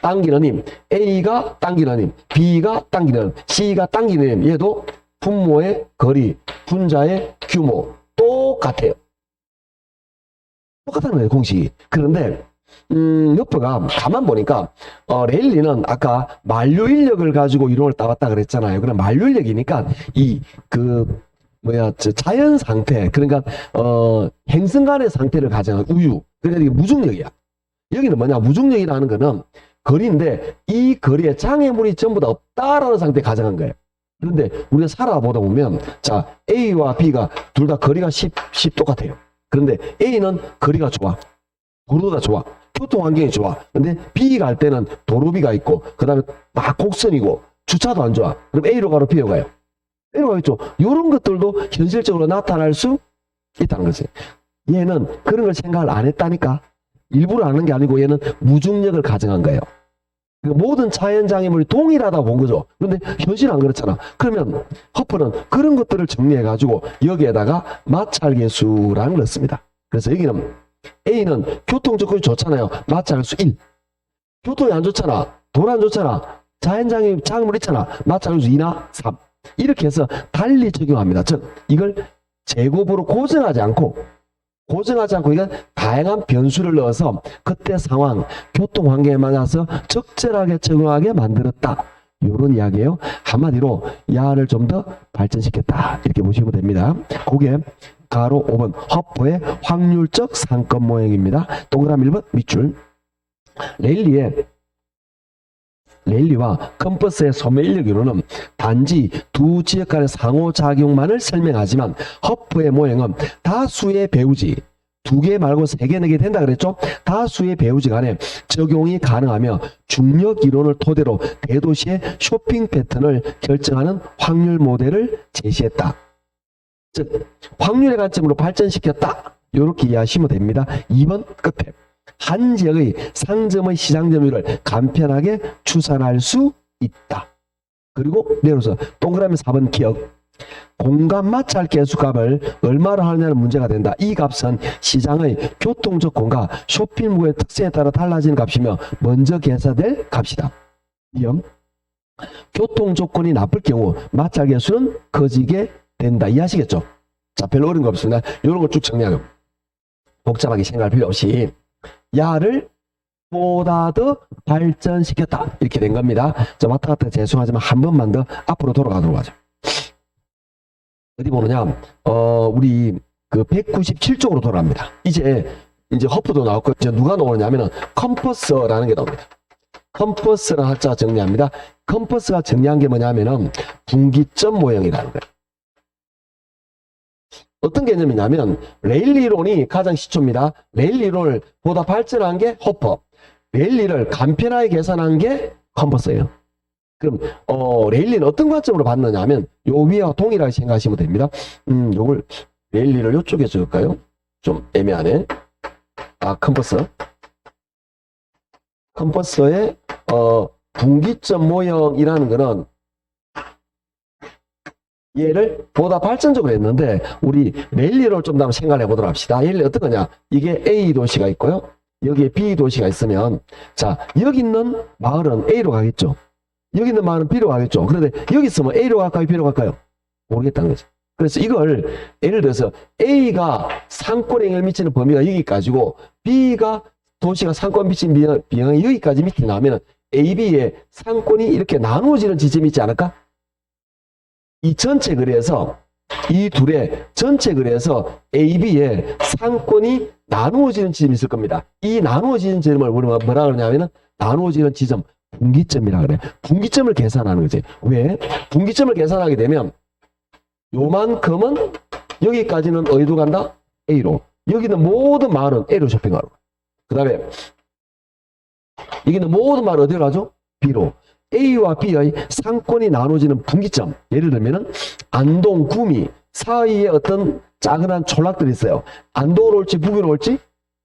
당기는 힘, A가 당기는 힘, B가 당기는 힘, C가 당기는 힘. 얘도 분모의 거리, 분자의 규모 똑같아요. 똑같다는 거예요, 공식이. 그런데 옆에가 가만 보니까 랠리는 아까 만류인력을 가지고 이론을 따왔다 그랬잖아요. 그럼 만류인력이니까 자연 상태, 그러니까 행성간의 상태를 가정한 우유. 그러니까 이게 무중력이야. 여기는 뭐냐? 무중력이라는 거는 거리인데 이 거리에 장애물이 전부 다 없다라는 상태에 가정한 거예요. 그런데 우리가 살아보다 보면 자, A와 B가 둘 다 거리가 10 똑같아요. 그런데 A는 거리가 좋아. 도로가 좋아. 교통 환경이 좋아. 근데 B 갈 때는 도로비가 있고, 그 다음에 막 곡선이고, 주차도 안 좋아. 그럼 A로 가로 B로 가요. A로 가겠죠. 이런 것들도 현실적으로 나타날 수 있다는 거지. 얘는 그런 걸 생각을 안 했다니까. 일부러 하는 게 아니고 얘는 무중력을 가정한 거예요. 그러니까 모든 자연장애물이 동일하다고 본 거죠. 그런데 현실은 안 그렇잖아. 그러면 허프는 그런 것들을 정리해가지고 여기에다가 마찰계수라는 걸 넣습니다. 그래서 여기는 A는 교통 조건이 좋잖아요. 마찰계수 1. 교통이 안 좋잖아. 도로 안 좋잖아. 장애물 있잖아. 마찰계수 2나 3. 이렇게 해서 달리 적용합니다. 즉 이걸 제곱으로 고정하지 않고 이건 다양한 변수를 넣어서 그때 상황, 교통 환경에 맞아서 적절하게 적용하게 만들었다. 이런 이야기예요. 한마디로 야를 좀 더 발전시켰다. 이렇게 보시면 됩니다. 그게 가로 5번 허프의 확률적 상권 모형입니다. 동그라미 1번 밑줄. 랠리와 컴퍼스의 소매 인력 이론은 단지 두 지역 간의 상호작용만을 설명하지만 허프의 모형은 다수의 배우지, 2개 말고 3개, 4개 된다 그랬죠? 다수의 배우지 간에 적용이 가능하며 중력 이론을 토대로 대도시의 쇼핑 패턴을 결정하는 확률 모델을 제시했다. 즉 확률의 관점으로 발전시켰다. 이렇게 이해하시면 됩니다. 2번 끝에 한 지역의 상점의 시장 점유율을 간편하게 추산할 수 있다. 그리고 내려서 동그라미 4번 기억. 공간 마찰 계수값을 얼마로 하느냐는 문제가 된다. 이 값은 시장의 교통적 공간, 쇼핑몰의 특성에 따라 달라지는 값이며 먼저 계산될 값이다. 이형 교통 조건이 나쁠 경우 마찰 계수는 커지게 된다. 이해하시겠죠? 자, 별로 어려운 거 없습니다. 이런 거 쭉 정리하고 복잡하게 생각할 필요 없이 야를 보다 더 발전시켰다. 이렇게 된 겁니다. 자, 왔다 갔다 죄송하지만 한 번만 더 앞으로 돌아가도록 하죠. 어디 보느냐, 우리 그 197쪽으로 돌아갑니다. 이제 허프도 나왔고, 이제 누가 나오느냐면은 컴퍼스라는 게 나옵니다. 컴퍼스라는 한자 정리합니다. 컴퍼스가 정리한 게 뭐냐면은 분기점 모형이라는 거예요. 어떤 개념이냐면 레일 이론이 가장 시초입니다. 레일 이론을 보다 발전한 게 허퍼, 레일리를 간편하게 계산한 게 컴퍼스예요. 그럼 레일리는 어떤 관점으로 봤느냐 하면 요 위와 동일하게 생각하시면 됩니다. 요걸 레일리를 요쪽에 적을까요? 좀 애매하네. 아, 컴퍼스의 분기점 모형이라는 거는 얘를 보다 발전적으로 했는데 우리 레일리를 좀 더 한번 생각해 보도록 합시다. 레일리 어떤 거냐? 이게 A 도시가 있고요. 여기에 B 도시가 있으면 자, 여기 있는 마을은 A로 가겠죠. 여기 있는 마을은 B로 가겠죠. 그런데 여기 있으면 A로 갈까요? B로 갈까요? 모르겠다는 거죠. 그래서 이걸 예를 들어서 A가 상권에 영향을 미치는 범위가 여기까지고 B가 도시가 상권 미치는 비용이 여기까지 밑에 나오면 A, B의 상권이 이렇게 나누어지는 지점이 있지 않을까? 이 전체 글에서 이 둘의 전체 글에서 A, B의 상권이 나누어지는 지점이 있을 겁니다. 이 나누어지는 지점을 우리가 뭐라 그러냐면은 나누어지는 지점, 분기점이라 그래. 분기점을 계산하는 거지. 왜? 분기점을 계산하게 되면 요만큼은 여기까지는 어디로 간다? A로. 여기 있는 모든 마을은 A로 쇼핑하러 가. 그 다음에 여기 있는 모든 마을은 어디로 가죠? B로. A와 B의 상권이 나눠지는 분기점, 예를 들면은 안동, 구미 사이에 어떤 작은 한 촌락들이 있어요. 안동으로 올지 북으로 올지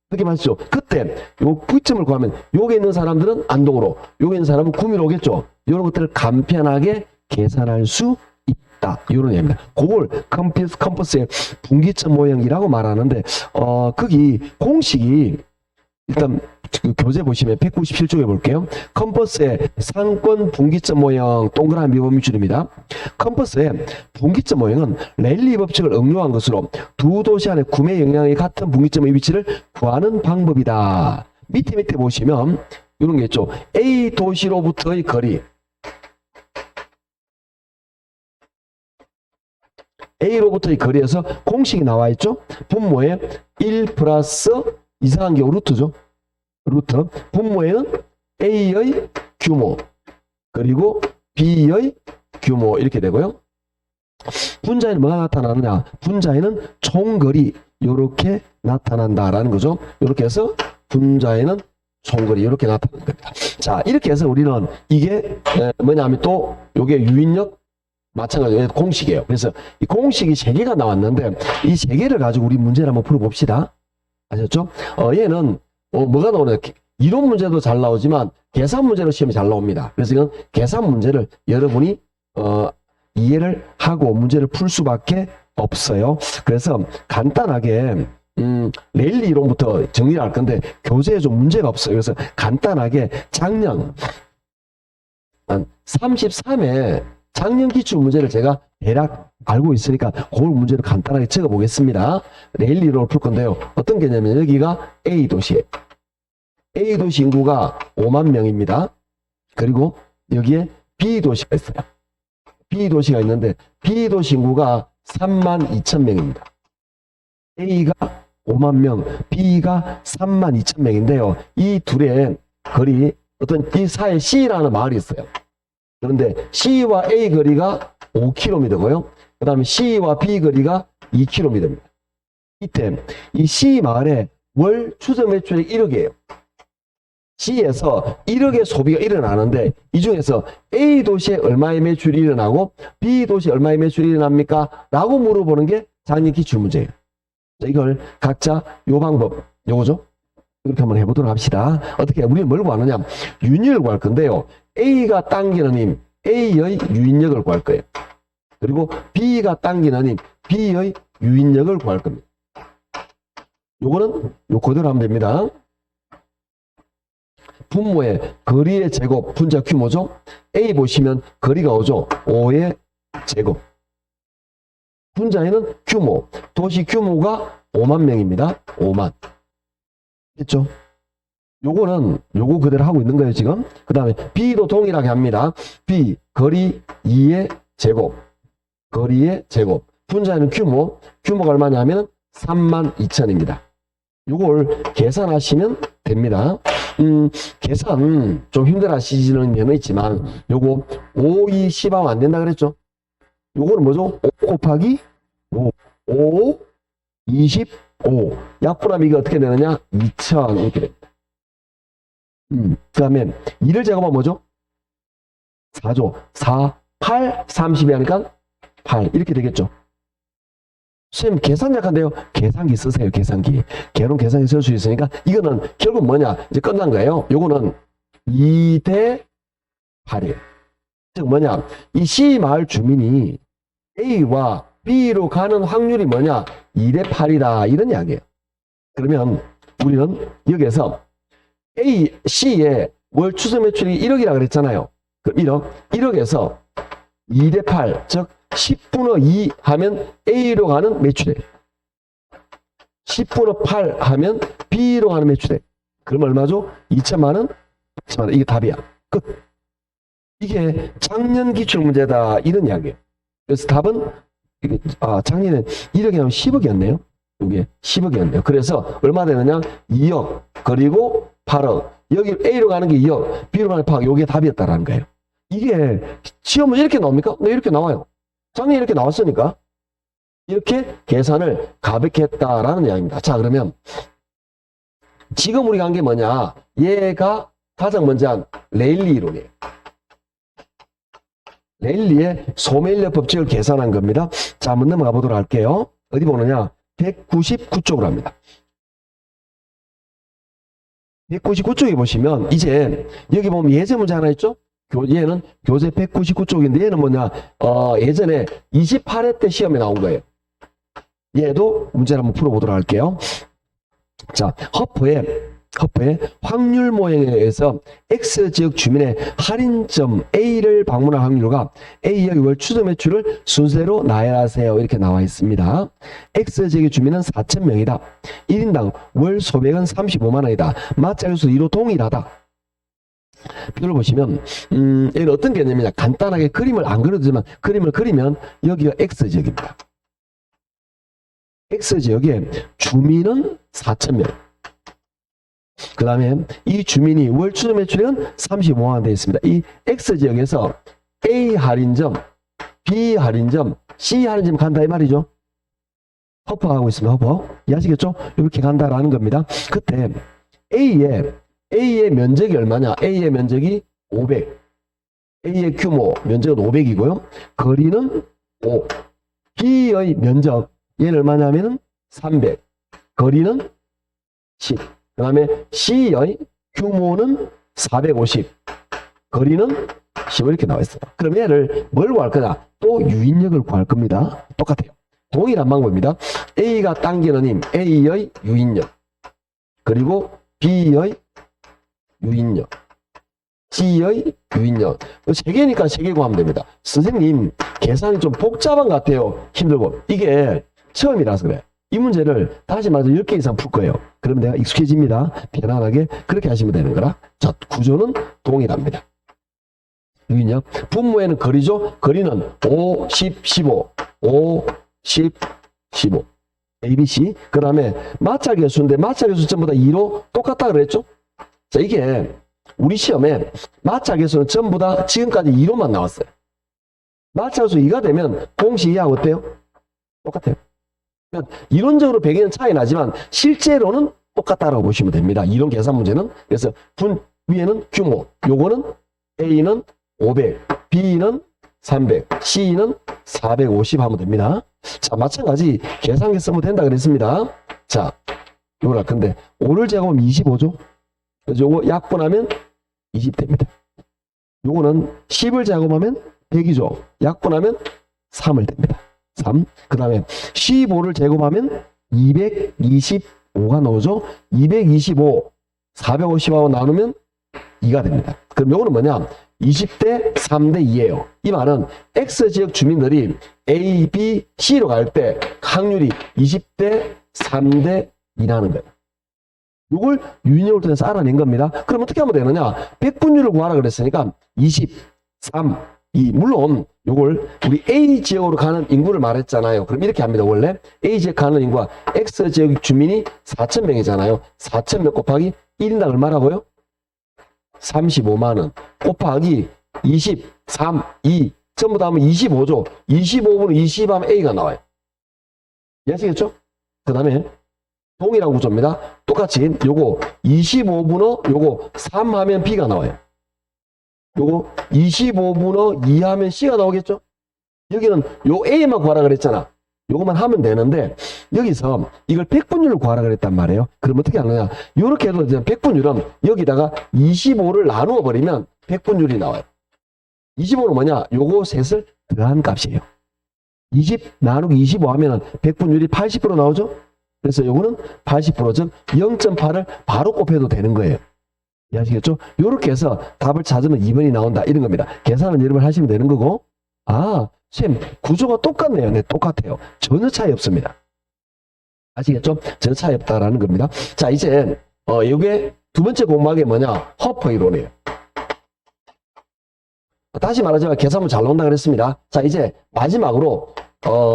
그렇게 맞죠? 그때 요 분기점을 구하면 여기 있는 사람들은 안동으로, 여기 있는 사람은 구미로 오겠죠. 이런 것들을 간편하게 계산할 수 있다. 이런 얘기입니다. 그걸 컴퍼스의 분기점 모형이라고 말하는데 거기 공식이 일단 그 교재 보시면 197쪽에 볼게요. 컴퍼스의 상권 분기점 모형 동그라미 미분미줄입니다. 컴퍼스의 분기점 모형은 랠리 법칙을 응용한 것으로 두 도시 안의 구매 영향이 같은 분기점의 위치를 구하는 방법이다. 밑에 보시면 이런 게 있죠. A 도시로부터의 거리, A로부터의 거리에서 공식이 나와 있죠. 분모에 1 플러스 이상한 게 루트죠. 루트. 분모에는 A의 규모 그리고 B의 규모 이렇게 되고요. 분자에는 뭐가 나타나느냐? 분자에는 총거리 이렇게 나타난다라는 거죠. 이렇게 해서 분자에는 총거리 이렇게 나타나는 겁니다. 자, 이렇게 해서 우리는 이게 뭐냐면 또 이게 유인력 마찬가지로 공식이에요. 그래서 이 공식이 3개가 나왔는데 이 3개를 가지고 우리 문제를 한번 풀어봅시다. 아셨죠? 얘는 뭐가 나오냐? 이론 문제도 잘 나오지만 계산 문제로 시험이 잘 나옵니다. 그래서 이건 계산 문제를 여러분이 이해를 하고 문제를 풀 수밖에 없어요. 그래서 간단하게 랠리 이론부터 정리를 할 건데 교재에 좀 문제가 없어요. 그래서 간단하게 작년 33회 작년 기출 문제를 제가 대략 알고 있으니까 그걸 문제를 간단하게 적어 보겠습니다. 랠리 이론을 풀 건데요. 어떤 개념이냐면 여기가 A 도시. A 도시 인구가 5만 명입니다. 그리고 여기에 B 도시가 있어요. B 도시가 있는데 B 도시 인구가 3만 2천 명입니다. A가 5만 명, B가 3만 2천 명인데요. 이 둘의 거리, 어떤 이 사이에 C라는 마을이 있어요. 그런데 C와 A 거리가 5km고요. 그 다음에 C와 B 거리가 2km입니다. 이때 이 C 마을에 월 추정 매출액 1억이에요. C에서 1억의 소비가 일어나는데 이 중에서 A 도시에 얼마의 매출이 일어나고 B 도시에 얼마의 매출이 일어납니까? 라고 물어보는 게 작년 기출문제예요. 자, 이걸 각자 요 방법, 요거죠? 이렇게 한번 해보도록 합시다. 어떻게, 우리는 뭘 구하느냐? 유인력을 구할 건데요. A가 당기는 힘, A의 유인력을 구할 거예요. 그리고 B가 당기는 힘, B의 유인력을 구할 겁니다. 요거는 요 그대로 하면 됩니다. 분모의 거리의 제곱, 분자 규모죠. A 보시면 거리가 오죠. 5의 제곱. 분자에는 규모, 도시 규모가 5만 명입니다. 5만. 됐죠? 요거는 요거 그대로 하고 있는 거예요, 지금. 그 다음에 B도 동일하게 합니다. B, 거리 2의 제곱. 거리의 제곱. 분자에는 규모, 규모가 얼마냐면 32,000입니다. 요걸 계산하시면 됩니다. 계산 좀 힘들어 하시는 면은 있지만, 요거 5, 2, 10 하면 안 된다 그랬죠? 요거는 뭐죠? 5 곱하기 5, 5, 25. 약분하면 이게 어떻게 되느냐? 2000 이렇게 됩니다. 그 다음에 2를 제곱하면 뭐죠? 4죠. 4, 8, 30이 하니까 8 이렇게 되겠죠. 선생님 계산 약한데요. 계산기 쓰세요. 계산기. 개론 계산기 쓸 수 있으니까 이거는 결국 뭐냐? 이제 끝난 거예요. 요거는 2대 8이에요. 즉 뭐냐? 이 C 마을 주민이 A와 B로 가는 확률이 뭐냐? 2대 8이다. 이런 이야기예요. 그러면 우리는 여기에서 A, C의 월 추정 매출이 1억이라 그랬잖아요. 그럼 1억에서 2대 8, 즉 10분의 2 하면 A로 가는 매출액. 10분의 8 하면 B로 가는 매출액. 그럼 얼마죠? 2천만 원? 2천만 원. 이게 답이야. 끝. 이게 작년 기출 문제다. 이런 이야기예요. 그래서 답은 작년에 1억이 나면 10억이었네요. 이게 10억이었네요. 그래서 얼마 되느냐? 2억 그리고 8억. 여기 A로 가는 게 2억, B로 가는 게 8억. 이게 답이었다라는 거예요. 이게 시험은 이렇게 나옵니까? 네, 이렇게 나와요. 작년에 이렇게 나왔으니까 이렇게 계산을 가볍게 했다라는 이야기입니다. 자, 그러면 지금 우리가 한 게 뭐냐? 얘가 가장 먼저 한 레일리 이론이에요. 레일리의 소매인력 법칙을 계산한 겁니다. 자, 한번 넘어가 보도록 할게요. 어디 보느냐? 199쪽으로 합니다. 199쪽에 보시면 이제 여기 보면 예제 문제 하나 있죠? 얘는 교재 199쪽인데 얘는 뭐냐? 예전에 28회 때 시험에 나온 거예요. 얘도 문제를 한번 풀어보도록 할게요. 자, 허프의 확률 모형에 의해서 X지역 주민의 할인점 A를 방문할 확률과 A의 월 추정 매출을 순서대로 나열하세요. 이렇게 나와 있습니다. X지역의 주민은 4,000명이다. 1인당 월 소백은 35만 원이다. 맞자료수 2로 동일하다. 표를 보시면 얘는 어떤 개념이냐? 간단하게 그림을 안 그려도지만 그림을 그리면 여기가 X지역입니다. X지역에 주민은 4,000명. 그 다음에 이 주민이 월 추정 매출액은 35만 원 되어 있습니다. 이 X지역에서 A 할인점, B 할인점, C 할인점 간다 이 말이죠. 허퍼하고 있습니다. 허퍼. 이해하시겠죠? 이렇게 간다라는 겁니다. 그때 A의 면적이 얼마냐? A의 면적이 500. A의 규모, 면적은 500이고요. 거리는 5. B의 면적, 얘는 얼마냐면은 300. 거리는 10. 그 다음에 C의 규모는 450. 거리는 10 이렇게 나와 있어요. 그럼 얘를 뭘 구할 거냐? 또 유인력을 구할 겁니다. 똑같아요. 동일한 방법입니다. A가 당기는 힘, A의 유인력. 그리고 B의 유인력. C의 유인력. 3개니까 3개 구하면 됩니다. 선생님, 계산이 좀 복잡한 것 같아요. 힘들고. 이게 처음이라서 그래. 이 문제를 다시 말해서 10개 이상 풀 거예요. 그러면 내가 익숙해집니다. 편안하게 그렇게 하시면 되는 거라. 자, 구조는 동일합니다. 유인력. 분모에는 거리죠. 거리는 5, 10, 15. 5, 10, 15. ABC. 그 다음에 마찰 개수인데 마찰 개수 전부 다 2로 똑같다 그랬죠? 자, 이게 우리 시험에 마찰 개수는 전부 다 지금까지 2로만 나왔어요. 마찰 개수 2가 되면 공식 2하고 어때요? 똑같아요. 그러니까 이론적으로 배경은 차이 나지만 실제로는 똑같다라고 보시면 됩니다. 이론 계산 문제는. 그래서 위에는 규모, 요거는 A는 500, B는 300, C는 450 하면 됩니다. 자, 마찬가지 계산기 쓰면 된다 그랬습니다. 자, 요걸 할 건데 5를 제곱하면 25죠. 그래서 요거 약분하면 20 됩니다. 요거는 10을 제곱하면 100이죠. 약분하면 3을 됩니다. 3. 그 다음에 15를 제곱하면 225가 나오죠. 225, 450하고 나누면 2가 됩니다. 그럼 요거는 뭐냐? 20대 3대 2예요. 이 말은 X지역 주민들이 A, B, C로 갈 때 확률이 20대 3대 2라는 거예요. 이걸 유인력을 통해서 알아낸 겁니다. 그럼 어떻게 하면 되느냐? 백분율을 구하라 그랬으니까 20, 3, 2. 물론 이걸 우리 A 지역으로 가는 인구를 말했잖아요. 그럼 이렇게 합니다. 원래 A 지역 가는 인구가 X 지역 주민이 4,000명이잖아요. 4,000명 곱하기 1인당 얼마라고요? 35만 원 곱하기 20, 3, 2 전부 다 하면 25죠. 25분의 20 하면 A가 나와요. 이해하시겠죠? 그 다음에 동일한 구조입니다. 똑같이 요거 25분의 요거 3 하면 B가 나와요. 요거 25분의 2 하면 C가 나오겠죠? 여기는 요 A만 구하라 그랬잖아. 요것만 하면 되는데 여기서 이걸 백분율로 구하라 그랬단 말이에요. 그럼 어떻게 하느냐? 요렇게 해도 이제 백분율은 여기다가 25를 나누어 버리면 백분율이 나와요. 25는 뭐냐? 요거 셋을 더한 값이에요. 20 나누기 25 하면은 백분율이 80% 나오죠? 그래서 요거는 80%, 즉 0.8을 바로 곱해도 되는 거예요. 이해하시겠죠? 요렇게 해서 답을 찾으면 2번이 나온다. 이런 겁니다. 계산은 여러분 하시면 되는 거고. 아, 쌤, 구조가 똑같네요. 네, 똑같아요. 전혀 차이 없습니다. 아시겠죠? 전혀 차이 없다라는 겁니다. 자, 이제, 요게 두 번째 공막이 뭐냐? 허퍼 이론이에요. 다시 말하자면 계산문 잘 나온다 그랬습니다. 자, 이제 마지막으로,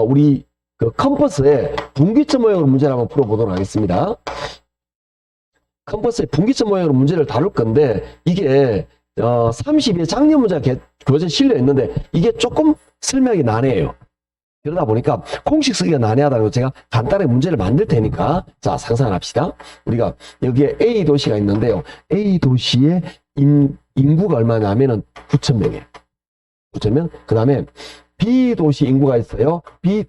우리 그 컴퍼스의 분기점 모형으로 문제를 한번 풀어보도록 하겠습니다. 컴퍼스의 분기점 모형으로 문제를 다룰 건데, 이게, 32의 작년 문제가 교재 실려 있는데, 이게 조금 설명이 난해해요. 그러다 보니까 공식 쓰기가 난해하다는 거 제가 간단하게 문제를 만들 테니까, 자, 상상을 합시다. 우리가 여기에 A 도시가 있는데요. A 도시의 인구가 얼마냐면은 9,000명이에요. 9,000명. 그 다음에 B 도시 인구가 있어요. B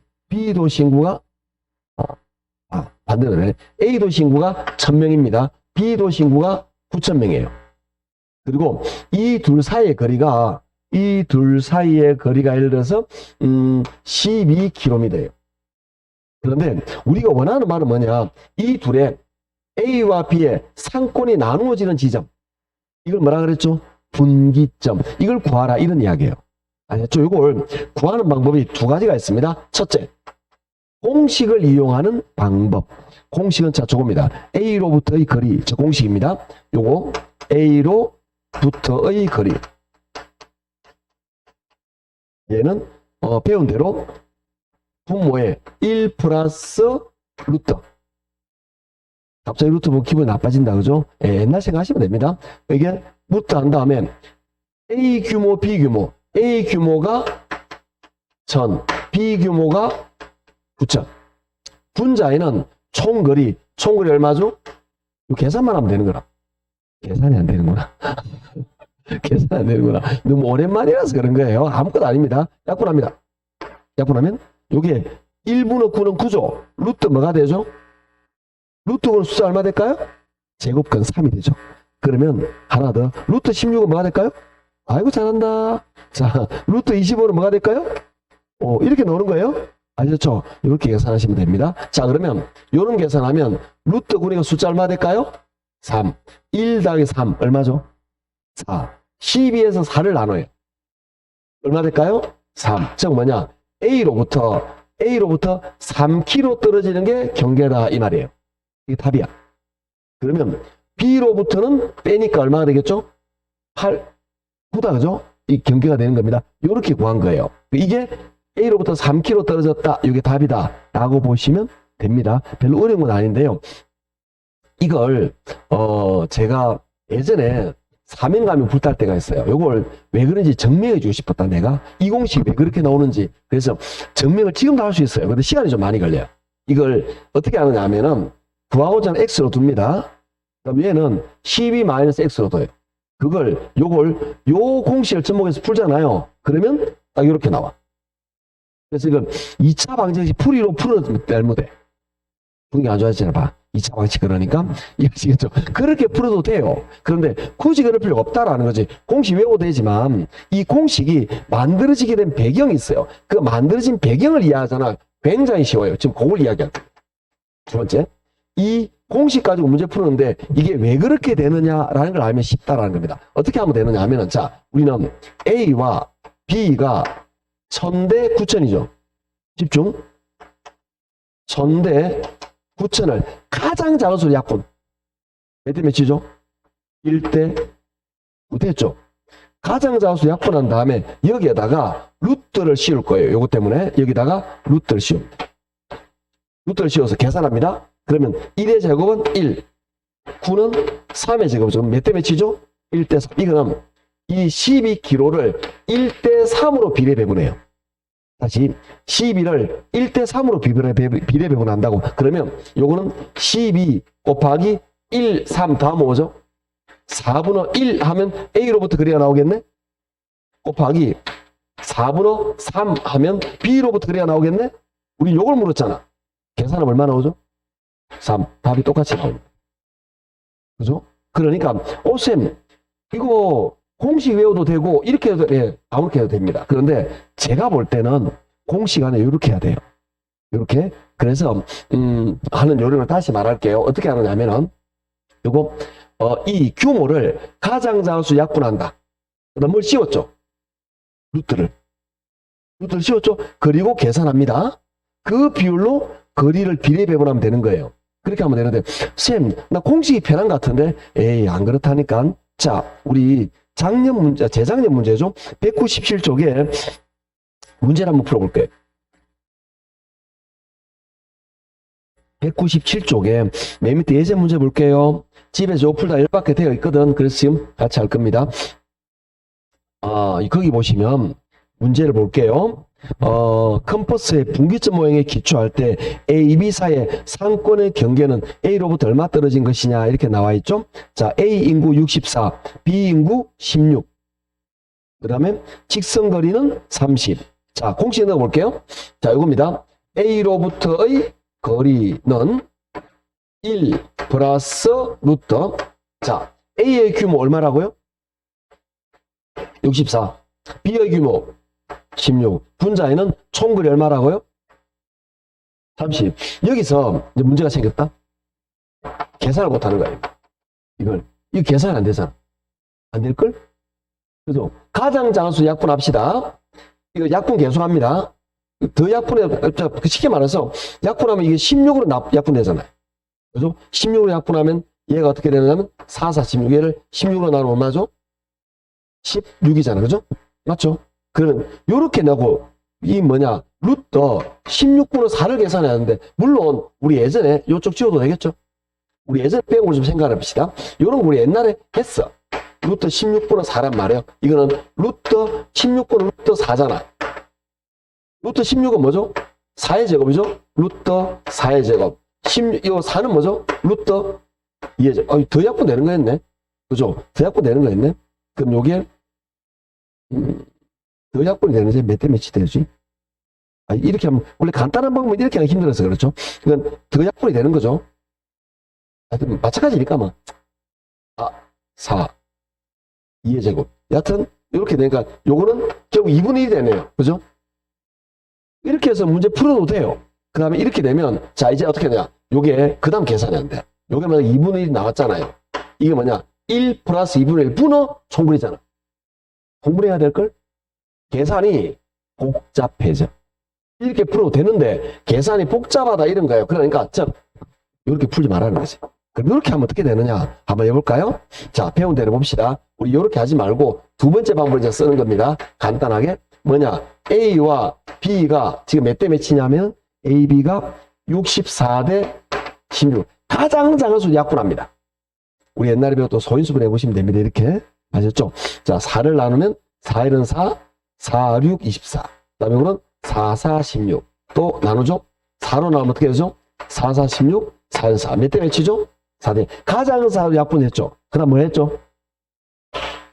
도시 인구가, 반대로 해. A 도시 인구가 1,000명입니다. B 도시 인구가 9,000명이에요. 그리고 이 둘 사이의 거리가 예를 들어서 12km예요. 그런데 우리가 원하는 말은 뭐냐? 이 둘의 A와 B의 상권이 나누어지는 지점, 이걸 뭐라 그랬죠? 분기점. 이걸 구하라, 이런 이야기예요. 아셨죠? 이걸 구하는 방법이 두 가지가 있습니다. 첫째, 공식을 이용하는 방법. 공식은 자 저겁니다. A로부터의 거리, 저 공식입니다. 요거 A로부터의 거리. 얘는 배운 대로 분모에 1 플러스 루트. 갑자기 루트 보면 기분이 나빠진다, 그죠? 예, 옛날 생각하시면 됩니다. 이게 루트 한 다음에 A 규모, B 규모. A 규모가 1000, B 규모가 9,000. 분자에는 총거리 얼마죠? 이거 계산만 하면 되는 거라. 계산이 안 되는구나. 계산 안 되는구나. 너무 오랜만이라서 그런 거예요. 아무것도 아닙니다. 약분합니다. 약분하면 요게 1분의 9는 9죠. 루트 뭐가 되죠? 루트 9는 숫자 얼마 될까요? 제곱근 3이 되죠. 그러면 하나 더. 루트 16은 뭐가 될까요? 아이고 잘한다. 자, 루트 25는 뭐가 될까요? 이렇게 나오는 거예요. 아셨죠? 이렇게 계산하시면 됩니다. 자, 그러면 요런 계산하면 루트 9니까 숫자 얼마 될까요? 3. 1 더하기 3 얼마죠? 4. 12에서 4를 나눠요. 얼마 될까요? 3. 즉 뭐냐? A로부터 3km 떨어지는 게 경계다, 이 말이에요. 이게 답이야. 그러면 B로부터는 빼니까 얼마가 되겠죠? 8, 9다, 그죠? 이 경계가 되는 겁니다. 이렇게 구한 거예요. 이게 A로부터 3km 떨어졌다, 이게 답이다 라고 보시면 됩니다. 별로 어려운 건 아닌데요. 이걸 제가 예전에 사명감이 불탈 때가 있어요. 이걸 왜 그런지 증명해 주고 싶었다, 내가. 이 공식이 왜 그렇게 나오는지. 그래서 증명을 지금도 할 수 있어요. 근데 시간이 좀 많이 걸려요. 이걸 어떻게 하느냐 하면은 구하고자 하는 x로 둡니다. 그럼 얘는 12-x로 둬요. 요 공식을 접목해서 풀잖아요. 그러면 딱 이렇게 나와. 그래서 이건 2차 방정식 풀이로 풀어내면 돼. 분위기 안 좋아지잖아. 봐. 2차 방식 그러니까 이해하시겠죠? 그렇게 풀어도 돼요. 그런데 굳이 그럴 필요가 없다라는 거지. 공식 외워도 되지만 이 공식이 만들어지게 된 배경이 있어요. 그 만들어진 배경을 이해하잖아. 굉장히 쉬워요. 지금 그걸 이야기할 거예요. 두 번째, 이 공식 가지고 문제 푸는데 이게 왜 그렇게 되느냐라는 걸 알면 쉽다라는 겁니다. 어떻게 하면 되느냐 하면은, 자, 우리는 A와 B가 1000대 9000이죠. 집중. 1000대 9000을 가장 작은 수로 약분. 몇 대 몇이죠? 1대 9 됐죠? 가장 작은 수 약분한 다음에 여기에다가 루트를 씌울 거예요. 요거 때문에 여기다가 루트를 씌웁니다. 루트를 씌워서 계산합니다. 그러면 1의 제곱은 1, 9는 3의 제곱이죠. 몇 대 몇이죠? 1대 3. 이거는 이 12kg를 1대 3으로 비례 배분해요. 다시 12를 1대 3으로 비례 배분한다고. 그러면 요거는 12 곱하기 1, 3 다음은 뭐죠? 4분의 1 하면 A로부터 그리가 나오겠네? 곱하기 4분의 3 하면 B로부터 그리가 나오겠네? 우리 요걸 물었잖아. 계산하면 얼마 나오죠? 3. 답이 똑같이 나옵니다. 그죠? 그러니까 쌤 이거 공식 외워도 되고 이렇게 해도 아무렇게 해도 됩니다. 그런데 제가 볼 때는 공식 안에 이렇게 해야 돼요. 이렇게. 그래서 하는 요령을 다시 말할게요. 어떻게 하느냐면은 요거 이 규모를 가장 작은 수 약분한다. 그다음 뭘 씌웠죠? 루트를 씌웠죠? 그리고 계산합니다. 그 비율로 거리를 비례 배분하면 되는 거예요. 그렇게 하면 되는데 쌤 나 공식이 편한 것 같은데 에이 안 그렇다니까. 자 우리 작년 문제 재작년 문제죠. 197쪽에 문제를 한번 풀어볼게요. 197쪽에 맨 밑에 예제 문제 볼게요. 집에서 요 풀다 열받게 되어 있거든. 그래서 지금 같이 할 겁니다. 거기 보시면 문제를 볼게요. 컴퍼스의 분기점 모양에 기초할 때 A, B 사이의 상권의 경계는 A로부터 얼마 떨어진 것이냐 이렇게 나와 있죠. 자, A 인구 64, B 인구 16. 그 다음에 직선거리는 30. 자, 공식 넣어볼게요. 자, 이겁니다. A로부터의 거리는 1 플러스 루트. 자, A의 규모 얼마라고요? 64. B의 규모 16. 분자에는 총거리 얼마라고요? 30. 여기서 이제 문제가 생겼다. 계산을 못하는 거예요. 이거 계산이 안 되잖아. 안 될걸? 그래서 가장 작은 수 약분합시다. 이거 약분 계속합니다. 더 약분해, 쉽게 말해서 약분하면 이게 16으로 약분되잖아요. 그죠? 16으로 약분하면 얘가 어떻게 되냐면 4, 4, 16. 얘를 16으로 나누면 얼마죠? 16이잖아. 그죠? 맞죠? 그럼 요렇게 내고 이 뭐냐 루트 16분의 4를 계산해야 하는데 물론 우리 예전에 요쪽 지워도 되겠죠? 우리 예전에 빼고 좀 생각해 봅시다. 요런 거 우리 옛날에 했어. 루트 16분의 4란 말이에요. 이거는 루트 16분의 루트 4잖아. 루트 16은 뭐죠? 4의 제곱이죠? 루트 4의 제곱. 요 4는 뭐죠? 루트 2의 제곱. 더 약분 되는 거였네. 그죠? 더 약분 되는 거였네. 그럼 요게 더 약분이 되는데 몇 대 몇이 되지? 이렇게 하면 원래 간단한 방법은 이렇게 하기 힘들어서 그렇죠. 이건 더 약분이 되는 거죠. 하여튼 마찬가지니까 뭐 4 2의 제곱. 여하튼 이렇게 되니까 요거는 결국 2분의 1이 되네요. 그죠? 이렇게 해서 문제 풀어도 돼요. 그 다음에 이렇게 되면 자 이제 어떻게 되냐. 요게 그 다음 계산이 안 돼. 요게 만약 2분의 1이 나왔잖아요. 이게 뭐냐 1 플러스 2분의 1 분어 총분이잖아. 공부해야 될걸? 계산이 복잡해져. 이렇게 풀어도 되는데 계산이 복잡하다 이런 거예요. 그러니까 즉 이렇게 풀지 말라는 거지. 그럼 이렇게 하면 어떻게 되느냐 한번 해볼까요? 자, 배운 대로 봅시다. 우리 이렇게 하지 말고 두 번째 방법을 이제 쓰는 겁니다. 간단하게 뭐냐 A와 B가 지금 몇 대 몇이냐면 A, B가 64대 16. 가장 작은 수 약분합니다. 우리 옛날에 배웠던 소인수분 해보시면 됩니다. 이렇게 아셨죠? 자, 4를 나누면 4, 1은 4, 4, 6, 24. 그 다음에 이거는 4, 4, 16. 또 나누죠? 4, 4로 나오면 어떻게 되죠? 4, 4, 16, 4, 4. 몇 대 몇이죠? 4대. 가장자수 약분했죠. 그 다음 뭘 했죠?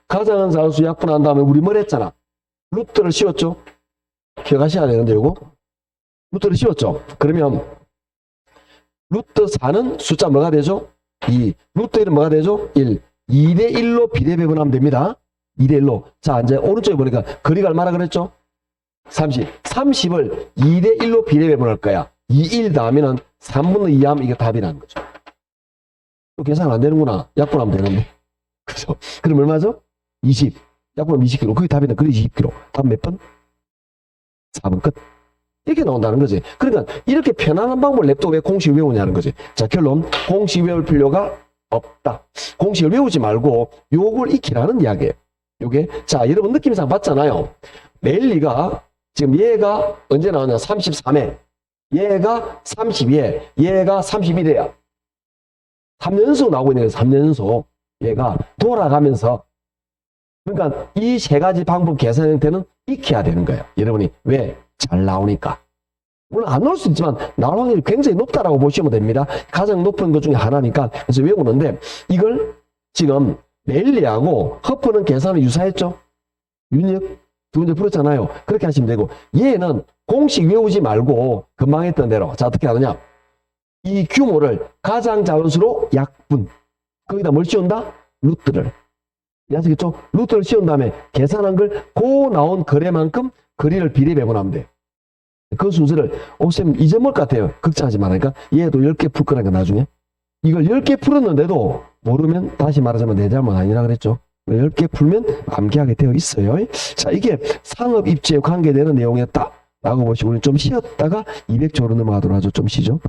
가장자수 약분한 다음에 우리 뭘 했잖아? 루트를 씌웠죠? 기억하셔야 되는데, 요거. 루트를 씌웠죠? 그러면, 루트 4는 숫자 뭐가 되죠? 2. 루트 1은 뭐가 되죠? 1. 2대 1로 비례배분하면 됩니다. 2대 1로. 자, 이제 오른쪽에 보니까 거리가 얼마나 그랬죠? 30. 30을 2대 1로 비례배분할 거야. 2, 1 다음에는 3분의 2 하면 이게 답이라는 거죠. 또 계산 안 되는구나. 약분하면 되는데. 그죠? 그럼 얼마죠? 20. 약분하면 20kg. 그게 답이네. 그게 20kg. 답 몇 번? 4번 끝. 이렇게 나온다는 거지. 그러니까 이렇게 편안한 방법을 냅둬 왜 공식 외우냐는 거지. 자, 결론. 공식 외울 필요가 없다. 공식을 외우지 말고 요걸 익히라는 이야기예요. 요게. 자, 여러분 느낌상 봤잖아요. 멜리가 지금 얘가 언제 나오냐? 33회. 얘가 32회. 얘가 31회야. 3연속 나오고 있는 거예요. 3연속. 얘가 돌아가면서. 그러니까 이 세 가지 방법 계산 형태는 익혀야 되는 거예요. 여러분이. 왜? 잘 나오니까. 물론 안 나올 수 있지만 나올 확률이 굉장히 높다라고 보시면 됩니다. 가장 높은 것 중에 하나니까. 그래서 외우는데 이걸 지금 멜리하고 허프는 계산을 유사했죠. 윤역 두 문제 풀었잖아요. 그렇게 하시면 되고 얘는 공식 외우지 말고 금방 했던 대로 자 어떻게 하느냐. 이 규모를 가장 자연수로 약분. 거기다 뭘 씌운다? 루트를. 아시겠죠? 루트를 씌운 다음에 계산한 걸 고 나온 거래만큼 거리를 비례배분하면 돼. 그 순서를 쌤 이제 뭘 같아요? 걱정하지 말라니까 얘도 10개 풀 거라니까 나중에 이걸 10개 풀었는데도 모르면 다시 말하자면 내 잘못 아니라 그랬죠. 10개 풀면 암기하게 되어 있어요. 자 이게 상업 입지에 관계되는 내용이었다 라고 보시고 우리 좀 쉬었다가 200조로 넘어가도록 하죠. 좀 쉬죠.